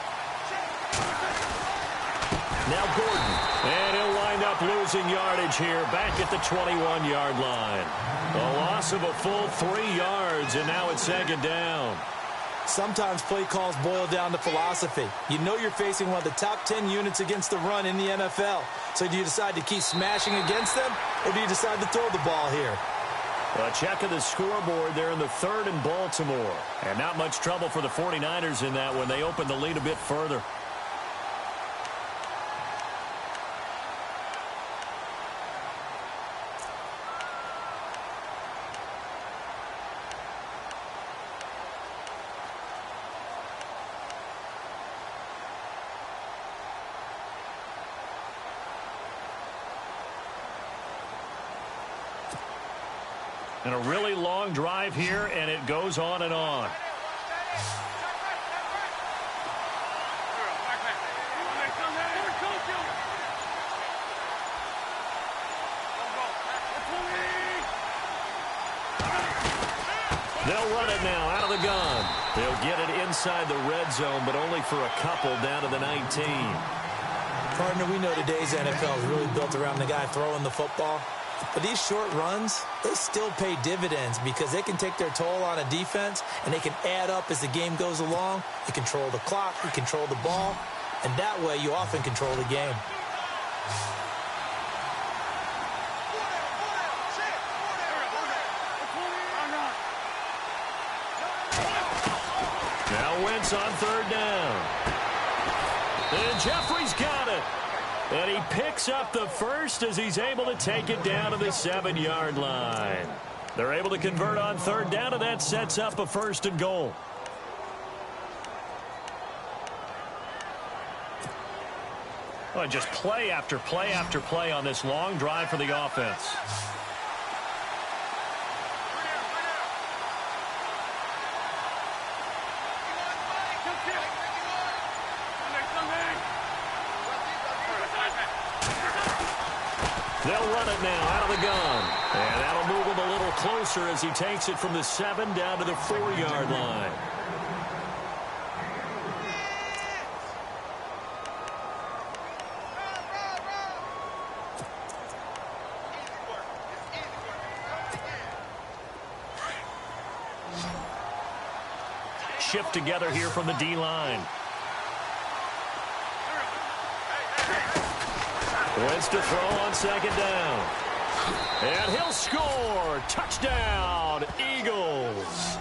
C: Now Gordon. And he'll wind up losing yardage here back at the 21-yard line. A loss of a full 3 yards, and now it's 2nd down.
D: Sometimes play calls boil down to philosophy. You know you're facing one of the top 10 units against the run in the NFL. So do you decide to keep smashing against them, or do you decide to throw the ball here?
C: A check of the scoreboard there in the 3rd and Baltimore. And not much trouble for the 49ers in that one. They opened the lead a bit further. And a really long drive here, and it goes on and on. They'll run it now out of the gun. They'll get it inside the red zone, but only for a couple down to the 19.
D: Partner, we know today's NFL is really built around the guy throwing the football. But these short runs, they still pay dividends because they can take their toll on a defense, and they can add up as the game goes along. You control the clock, you control the ball, and that way you often control the game.
C: Now Wentz on third down. And Jeffrey's got it. And he picks up the first as he's able to take it down to the 7-yard line. They're able to convert on third down, and that sets up a 1st and goal. Well, just play after play after play on this long drive for the offense. They'll run it now out of the gun. And that'll move him a little closer as he takes it from the 7 down to the 4-yard line. Shift together here from the D-line. Wentz to throw on 2nd down. And he'll score. Touchdown, Eagles.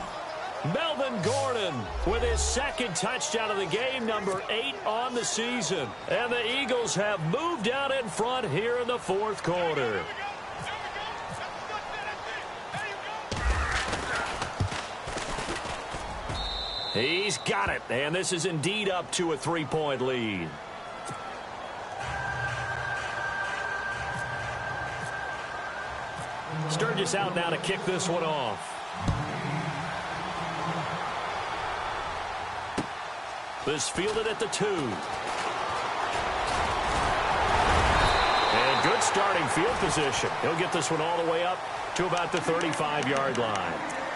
C: Melvin Gordon with his 2nd touchdown of the game, number 8 on the season. And the Eagles have moved out in front here in the 4th quarter. He's got it, and this is indeed up to a 3-point lead. Sturgis out now to kick this one off. This fielded at the 2. And good starting field position. He'll get this one all the way up to about the 35-yard line.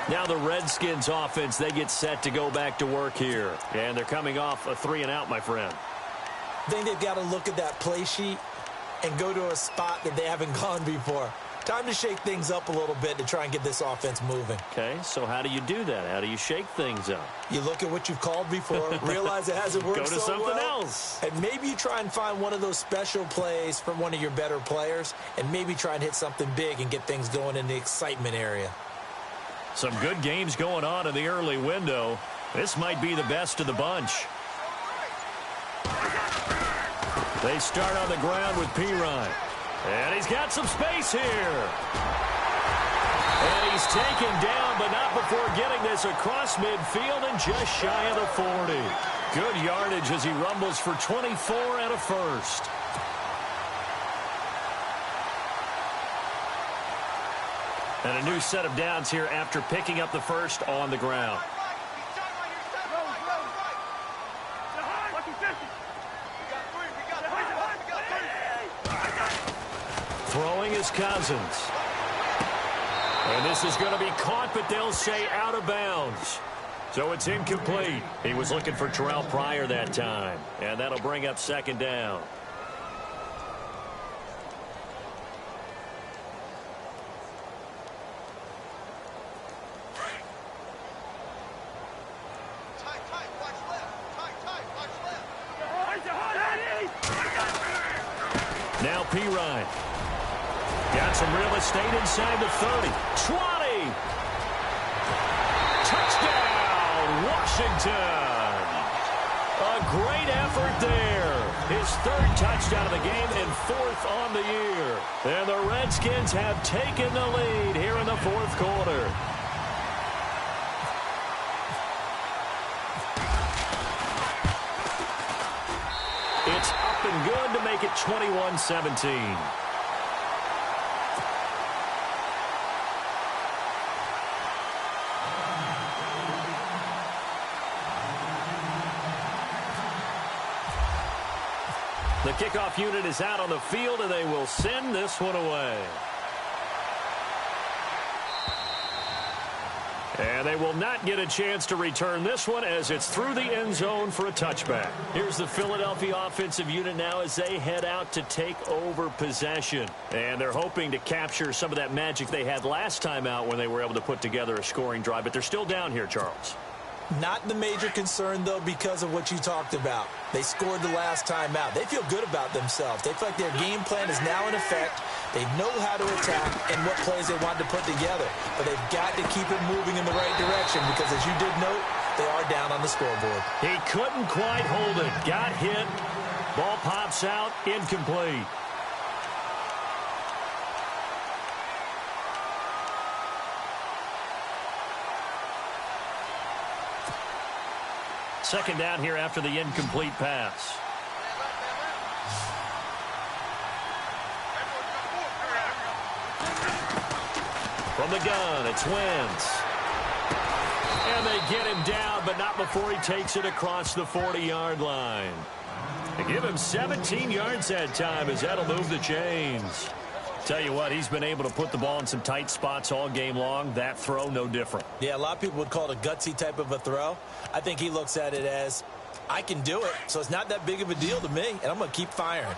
C: Now the Redskins offense, they get set to go back to work here. And they're coming off a 3-and-out, my friend.
D: I think they've got to look at that play sheet and go to a spot that they haven't gone before. Time to shake things up a little bit to try and get this offense moving.
C: Okay, so how do you do that? How do you shake things up?
D: You look at what you've called before, realize it hasn't worked
C: Go to
D: so
C: something
D: well,
C: else.
D: and maybe you try and find one of those special plays from one of your better players, and maybe try and hit something big and get things going in the excitement area.
C: Some good games going on in the early window. This might be the best of the bunch. They start on the ground with Pirine. And he's got some space here. And he's taken down, but not before getting this across midfield and just shy of the 40. Good yardage as he rumbles for 24 and a 1st. And a new set of downs here after picking up the 1st on the ground. Throwing is Cousins. And this is going to be caught, but they'll say out of bounds. So it's incomplete. He was looking for Terrell Pryor that time. And that'll bring up 2nd down. Now Pirine. Got some real estate inside the 30. 20. Touchdown, Washington. A great effort there. His 3rd touchdown of the game and 4th on the year. And the Redskins have taken the lead here in the 4th quarter. It's up and good to make it 21-17. The kickoff unit is out on the field, and they will send this one away. And they will not get a chance to return this one as it's through the end zone for a touchback. Here's the Philadelphia offensive unit now as they head out to take over possession. And they're hoping to capture some of that magic they had last time out when they were able to put together a scoring drive. But they're still down here, Charles.
D: Not the major concern, though, because of what you talked about. They scored the last time out. They feel good about themselves. They feel like their game plan is now in effect. They know how to attack and what plays they want to put together. But they've got to keep it moving in the right direction because, as you did note, they are down on the scoreboard.
C: He couldn't quite hold it. Got hit. Ball pops out. Incomplete. Second down here after the incomplete pass. From the gun, it's Wentz. And they get him down, but not before he takes it across the 40-yard line. They give him 17 yards that time as that'll move the chains. Tell you what, he's been able to put the ball in some tight spots all game long. That throw, no different.
D: Yeah, a lot of people would call it a gutsy type of a throw. I think he looks at it as, I can do it, so it's not that big of a deal to me, and I'm going to keep firing.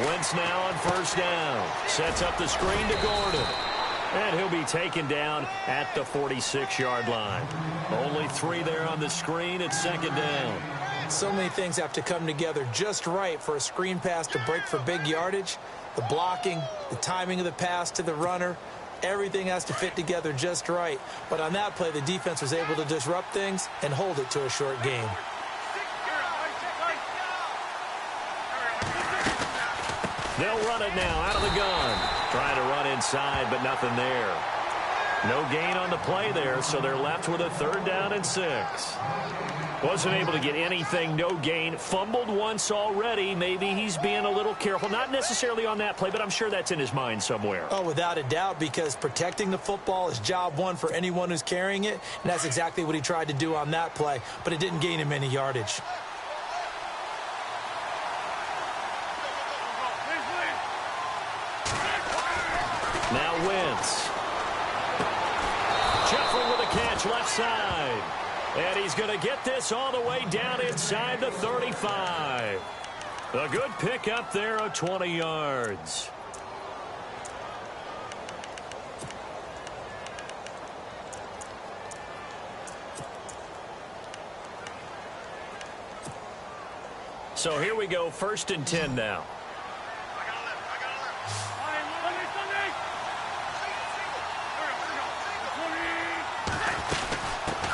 C: Wentz now on first down. Sets up the screen to Gordon. And he'll be taken down at the 46-yard line. Only 3 there on the screen. It's second down.
D: So many things have to come together just right for a screen pass to break for big yardage. The blocking, the timing of the pass to the runner, everything has to fit together just right. But on that play, the defense was able to disrupt things and hold it to a short game.
C: They'll run it now out of the gun. Trying to run inside, but nothing there. No gain on the play there, so they're left with a 3rd down and 6. Wasn't able to get anything, no gain. Fumbled once already. Maybe he's being a little careful. Not necessarily on that play, but I'm sure that's in his mind somewhere.
D: Oh, without a doubt, because protecting the football is job one for anyone who's carrying it, and that's exactly what he tried to do on that play, but it didn't gain him any yardage.
C: Now Wentz. Jeffrey with a catch left side. And he's going to get this all the way down inside the 35. A good pickup there of 20 yards. So here we go, 1st and 10 now.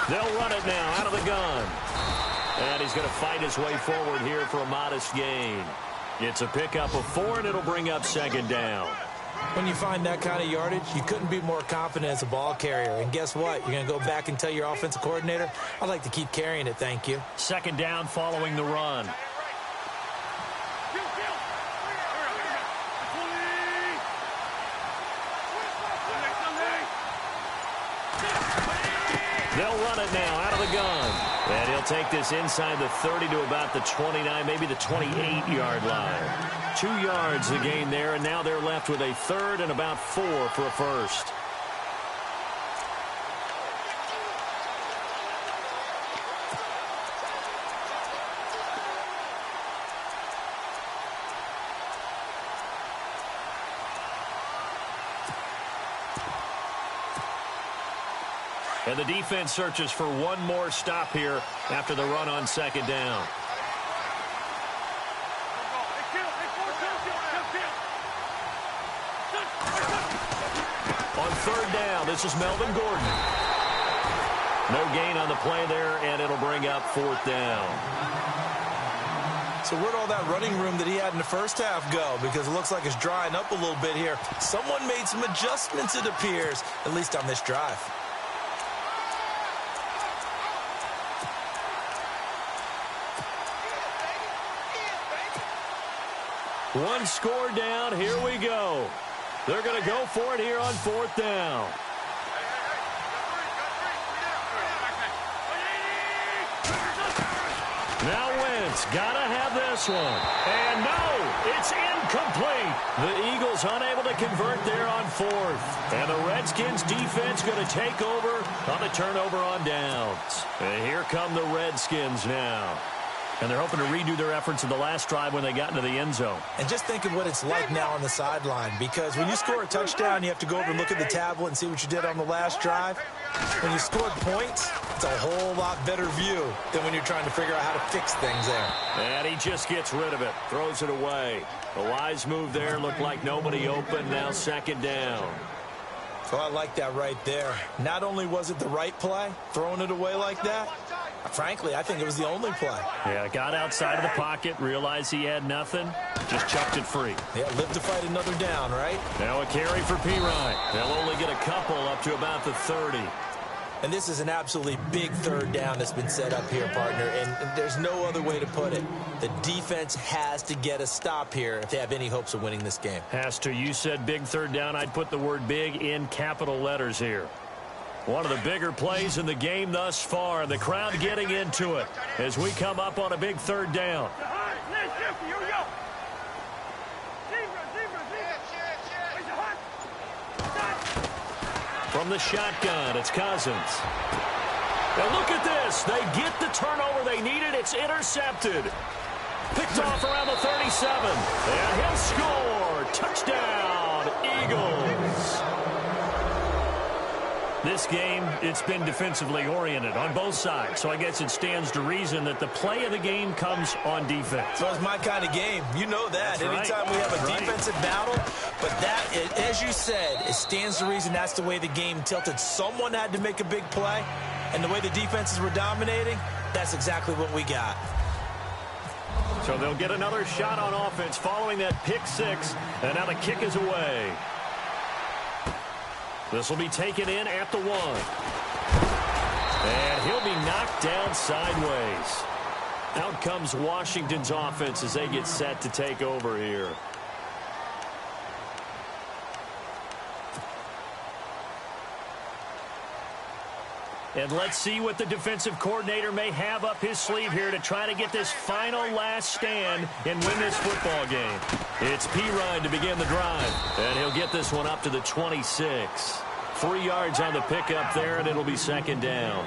C: They'll run it now out of the gun. And he's going to fight his way forward here for a modest gain. It's a pickup of 4, and it'll bring up 2nd down.
D: When you find that kind of yardage, you couldn't be more confident as a ball carrier. And guess what? You're going to go back and tell your offensive coordinator, I'd like to keep carrying it, thank you.
C: 2nd down following the run. They'll run it now out of the gun. And he'll take this inside the 30 to about the 29, maybe the 28-yard line. 2 yards the gain there, and now they're left with a 3rd and about 4 for a first. And the defense searches for one more stop here after the run on 2nd down. On 3rd down, this is Melvin Gordon. No gain on the play there, and it'll bring up 4th down.
D: So where'd all that running room that he had in the first half go? Because it looks like it's drying up a little bit here. Someone made some adjustments, it appears, at least on this drive.
C: One score down. Here we go. They're going to go for it here on 4th down. Now Wentz. It's got to have this one. And no, it's incomplete. The Eagles unable to convert there on fourth. And the Redskins defense going to take over on the turnover on downs. And here come the Redskins now. And they're hoping to redo their efforts in the last drive when they got into the end zone.
D: And just think of what it's like now on the sideline, because when you score a touchdown, you have to go over and look at the tablet and see what you did on the last drive. When you scored points, it's a whole lot better view than when you're trying to figure out how to fix things there.
C: And he just gets rid of it, throws it away. A wise move there, looked like nobody open, now second down.
D: So I like that right there. Not only was it the right play, throwing it away like that, frankly, I think it was the only play.
C: Yeah, got outside of the pocket, realized he had nothing, just chucked it free.
D: Yeah, live to fight another down, right?
C: Now a carry for P-Ryan. They'll only get a couple up to about the 30.
D: And this is an absolutely big third down that's been set up here, partner, and there's no other way to put it. The defense has to get a stop here if they have any hopes of winning this game.
C: Has to. You said big third down. I'd put the word big in capital letters here. One of the bigger plays in the game thus far, and the crowd getting into it as we come up on a big third down. From the shotgun, it's Cousins. Now look at this. They get the turnover they needed. It's intercepted. Picked off around the 37. And he'll score. Touchdown, Eagles. This game, it's been defensively oriented on both sides, so I guess it stands to reason that the play of the game comes on defense.
D: So it's my kind of game. You know that. Anytime we have a defensive battle, but that, as you said, it stands to reason that's the way the game tilted. Someone had to make a big play, and the way the defenses were dominating, that's exactly what we got.
C: So they'll get another shot on offense following that pick six, and now the kick is away. This will be taken in at the 1. And he'll be knocked down sideways. Out comes Washington's offense as they get set to take over here. And let's see what the defensive coordinator may have up his sleeve here to try to get this final last stand and win this football game. It's P-Ryan to begin the drive. And he'll get this one up to the 26. 3 yards on the pickup there, and it'll be second down.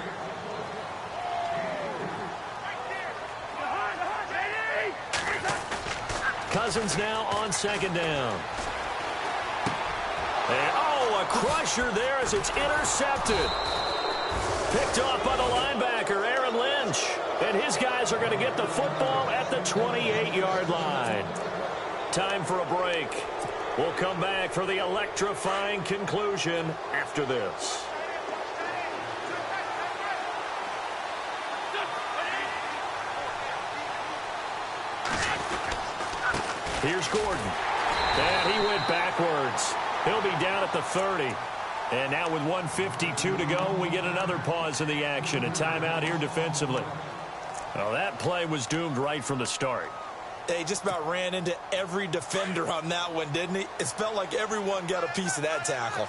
C: Cousins now on second down. And, oh, a crusher there as it's intercepted. Picked off by the linebacker, Aaron Lynch. And his guys are going to get the football at the 28-yard line. Time for a break. We'll come back for the electrifying conclusion after this. Here's Gordon. And he went backwards. He'll be down at the 30. And now with 1:52 to go, we get another pause in the action. A timeout here defensively. Well, that play was doomed right from the start.
D: He just about ran into every defender on that one, didn't he? It felt like everyone got a piece of that tackle.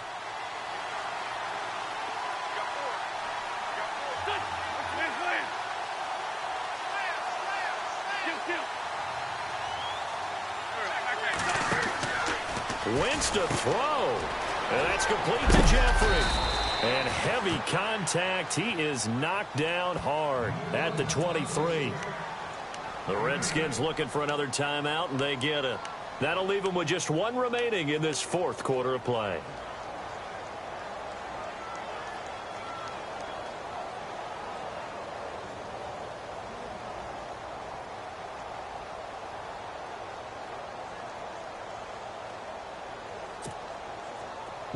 C: Wentz to throw. And that's complete to Jeffrey. And heavy contact. He is knocked down hard at the 23. The Redskins looking for another timeout, and they get it. That'll leave them with just one remaining in this fourth quarter of play.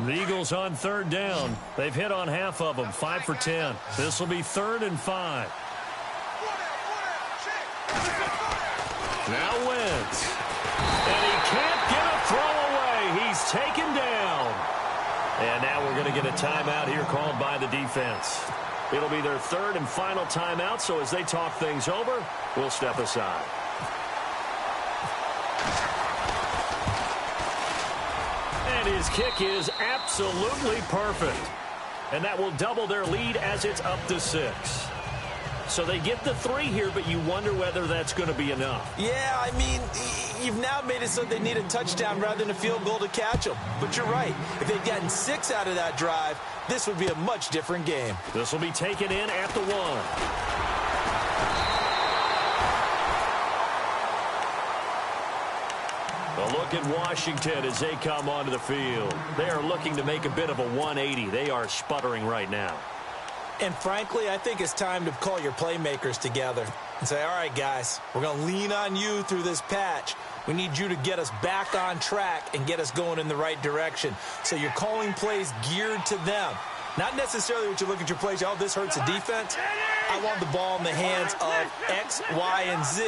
C: The Eagles on third down. They've hit on half of them, 5 for 10. This will be 3rd and 5. Now Wentz. And he can't get a throw away. He's taken down. And now we're going to get a timeout here called by the defense. It'll be their 3rd and final timeout, so as they talk things over, we'll step aside. And his kick is absolutely perfect. And that will double their lead as it's up to 6. So they get the 3 here, but you wonder whether that's going to be enough.
D: Yeah, I mean, you've now made it so they need a touchdown rather than a field goal to catch them. But you're right. If they'd gotten 6 out of that drive, this would be a much different game.
C: This will be taken in at the 1. A look at Washington as they come onto the field. They are looking to make a bit of a 180. They are sputtering right now.
D: And frankly, I think it's time to call your playmakers together and say, all right, guys, we're going to lean on you through this patch. We need you to get us back on track and get us going in the right direction. So you're calling plays geared to them. Not necessarily what you look at your plays, oh, this hurts the defense. I want the ball in the hands of X, Y, and Z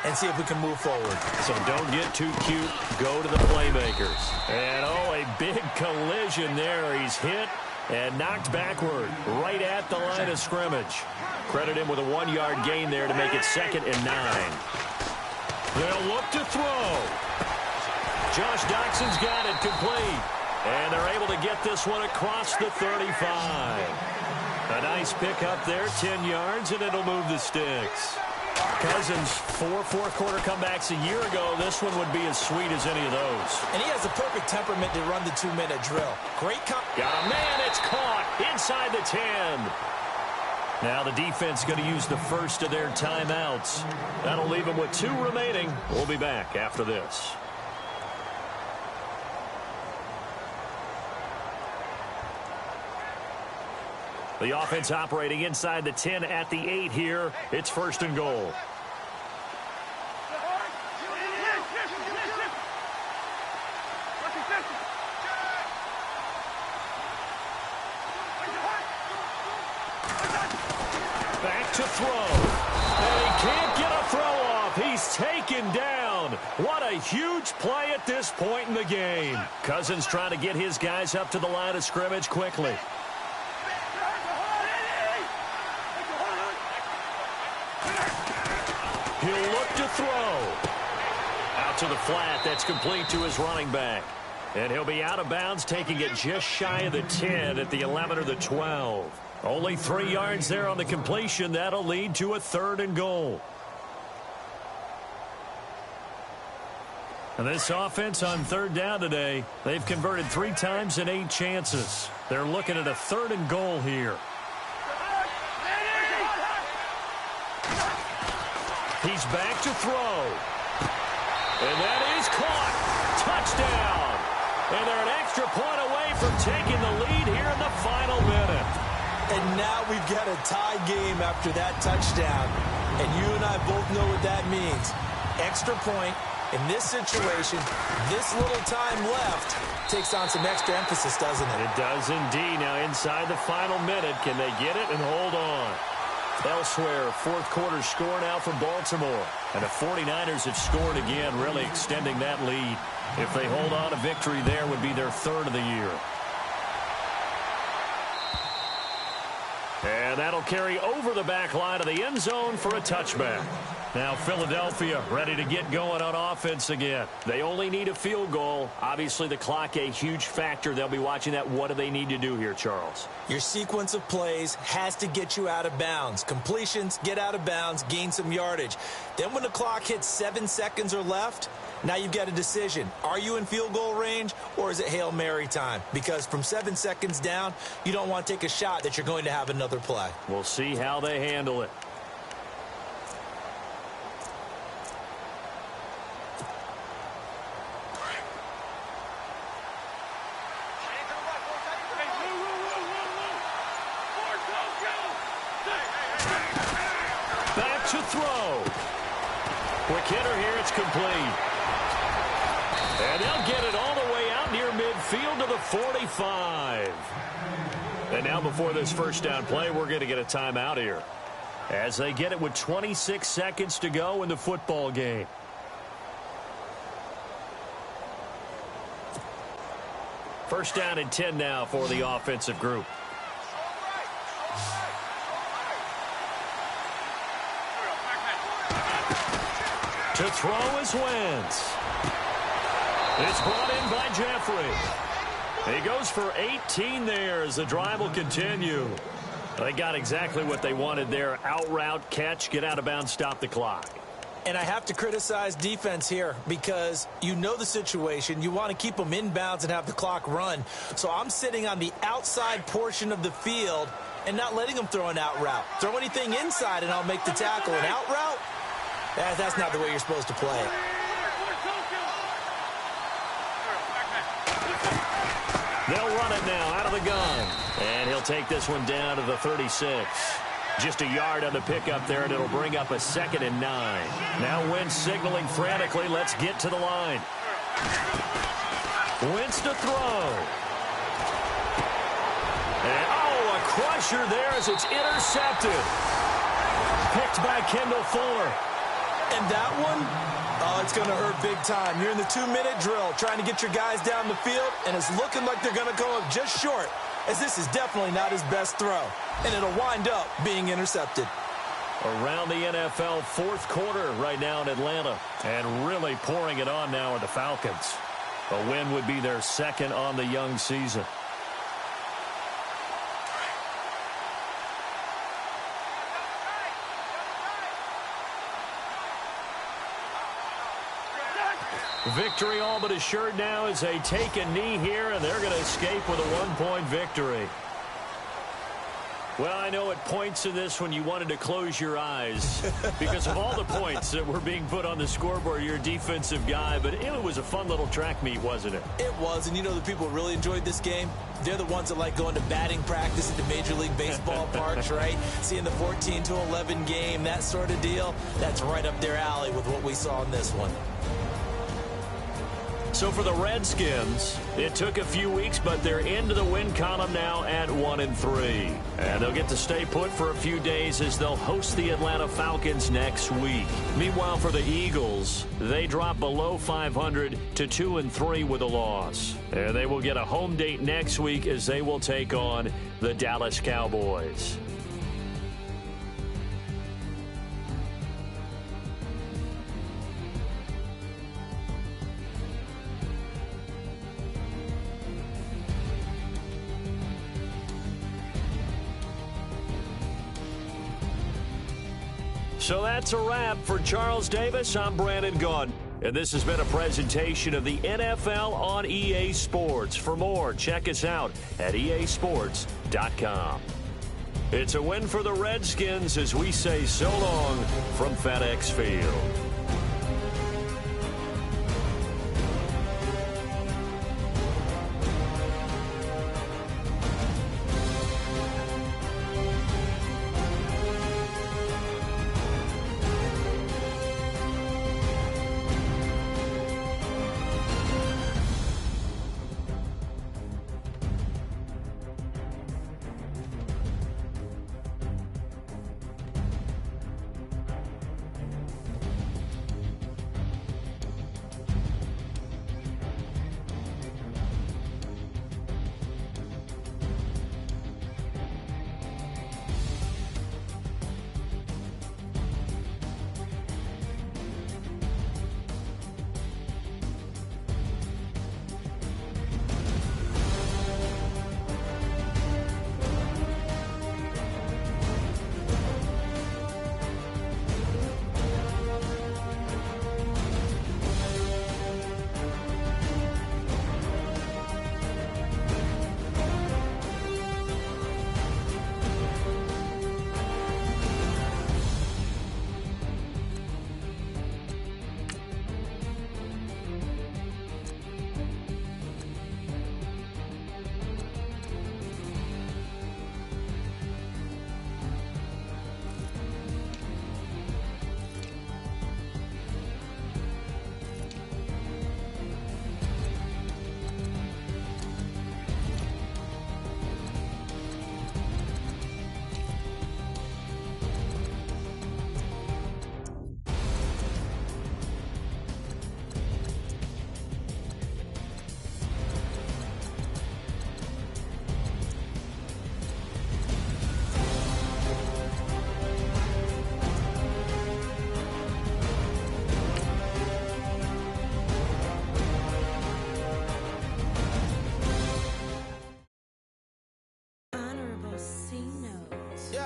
D: and see if we can move forward.
C: So don't get too cute. Go to the playmakers. And, oh, a big collision there. He's hit and knocked backward right at the line of scrimmage. Credit him with a 1-yard gain there to make it 2nd and 9. They'll look to throw. Josh Doxson's got it complete. And they're able to get this one across the 35. A nice pickup there, 10 yards, and it'll move the sticks. Cousins, 4 fourth-quarter comebacks a year ago. This one would be as sweet as any of those.
D: And he has the perfect temperament to run the 2-minute drill. Great
C: got a man, it's caught inside the 10. Now the defense going to use the first of their timeouts. That'll leave them with 2 remaining. We'll be back after this. The offense operating inside the 10 at the 8 here. It's 1st and goal. Back to throw. And he can't get a throw off. He's taken down. What a huge play at this point in the game. Cousins trying to get his guys up to the line of scrimmage quickly. He'll look to throw. Out to the flat. That's complete to his running back. And he'll be out of bounds, taking it just shy of the 10 at the 11 or the 12. Only 3 yards there on the completion. That'll lead to a 3rd and goal. And this offense on 3rd down today, they've converted 3 times in 8 chances. They're looking at a 3rd and goal here. He's back to throw. And that is caught. Touchdown. And they're an extra point away from taking the lead here in the final minute.
D: And now we've got a tie game after that touchdown. And you and I both know what that means. Extra point. In this situation, this little time left takes on some extra emphasis, doesn't it?
C: It does indeed. Now inside the final minute, can they get it and hold on? Elsewhere, 4th quarter score now for Baltimore. And the 49ers have scored again, really extending that lead. If they hold on, a victory there would be their 3rd of the year. And that'll carry over the back line of the end zone for a touchback. Now Philadelphia ready to get going on offense again. They only need a field goal. Obviously the clock a huge factor. They'll be watching that. What do they need to do here, Charles?
D: Your sequence of plays has to get you out of bounds. Completions, get out of bounds, gain some yardage. Then when the clock hits 7 seconds or left, now you've got a decision. Are you in field goal range or is it Hail Mary time? Because from 7 seconds down, you don't want to take a shot that you're going to have another play.
C: We'll see how they handle it. Back to throw. Quick hitter here. It's complete. And they'll get it all the way out near midfield to the 45. And now before this first down play, we're going to get a timeout here. As they get it with 26 seconds to go in the football game. First down and 10 now for the offensive group. To throw is Wentz. It's brought in by Jeffrey. He goes for 18 there as the drive will continue. They got exactly what they wanted there. Out route, catch, get out of bounds, stop the clock.
D: And I have to criticize defense here because you know the situation. You want to keep them inbounds and have the clock run. So I'm sitting on the outside portion of the field and not letting them throw an out route. Throw anything inside and I'll make the tackle. An out route? That's not the way you're supposed to play it.
C: They'll run it now out of the gun. And he'll take this one down to the 36. Just a yard on the pickup there, and it'll bring up a 2nd and 9. Now Wentz signaling frantically, let's get to the line. Wentz to throw. And, a crusher there as it's intercepted. Picked by Kendall Fuller.
D: And that one, it's going to hurt big time. You're in the 2-minute drill trying to get your guys down the field, and it's looking like they're going to go up just short, as this is definitely not his best throw. And it'll wind up being intercepted.
C: Around the NFL, 4th quarter right now in Atlanta. And really pouring it on now are the Falcons. A win would be their 2nd on the young season. Victory all but assured now as they take a knee here, and they're going to escape with a 1-point victory. Well, I know at points in this when you wanted to close your eyes because of all the points that were being put on the scoreboard. You're a defensive guy, but it was a fun little track meet, wasn't it?
D: It was, and you know the people really enjoyed this game? They're the ones that like going to batting practice at the Major League Baseball parks, right? Seeing the 14-11 game, that sort of deal. That's right up their alley with what we saw in this one.
C: So for the Redskins, it took a few weeks, but they're into the win column now at 1-3. And they'll get to stay put for a few days as they'll host the Atlanta Falcons next week. Meanwhile, for the Eagles, they drop below 500 to 2-3 with a loss. And they will get a home date next week as they will take on the Dallas Cowboys. So that's a wrap. For Charles Davis, I'm Brandon Gaudin. And this has been a presentation of the NFL on EA Sports. For more, check us out at easports.com. It's a win for the Redskins as we say so long from FedEx Field.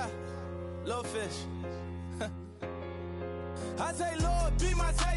E: Yeah, little fish. I say, Lord, be my savior.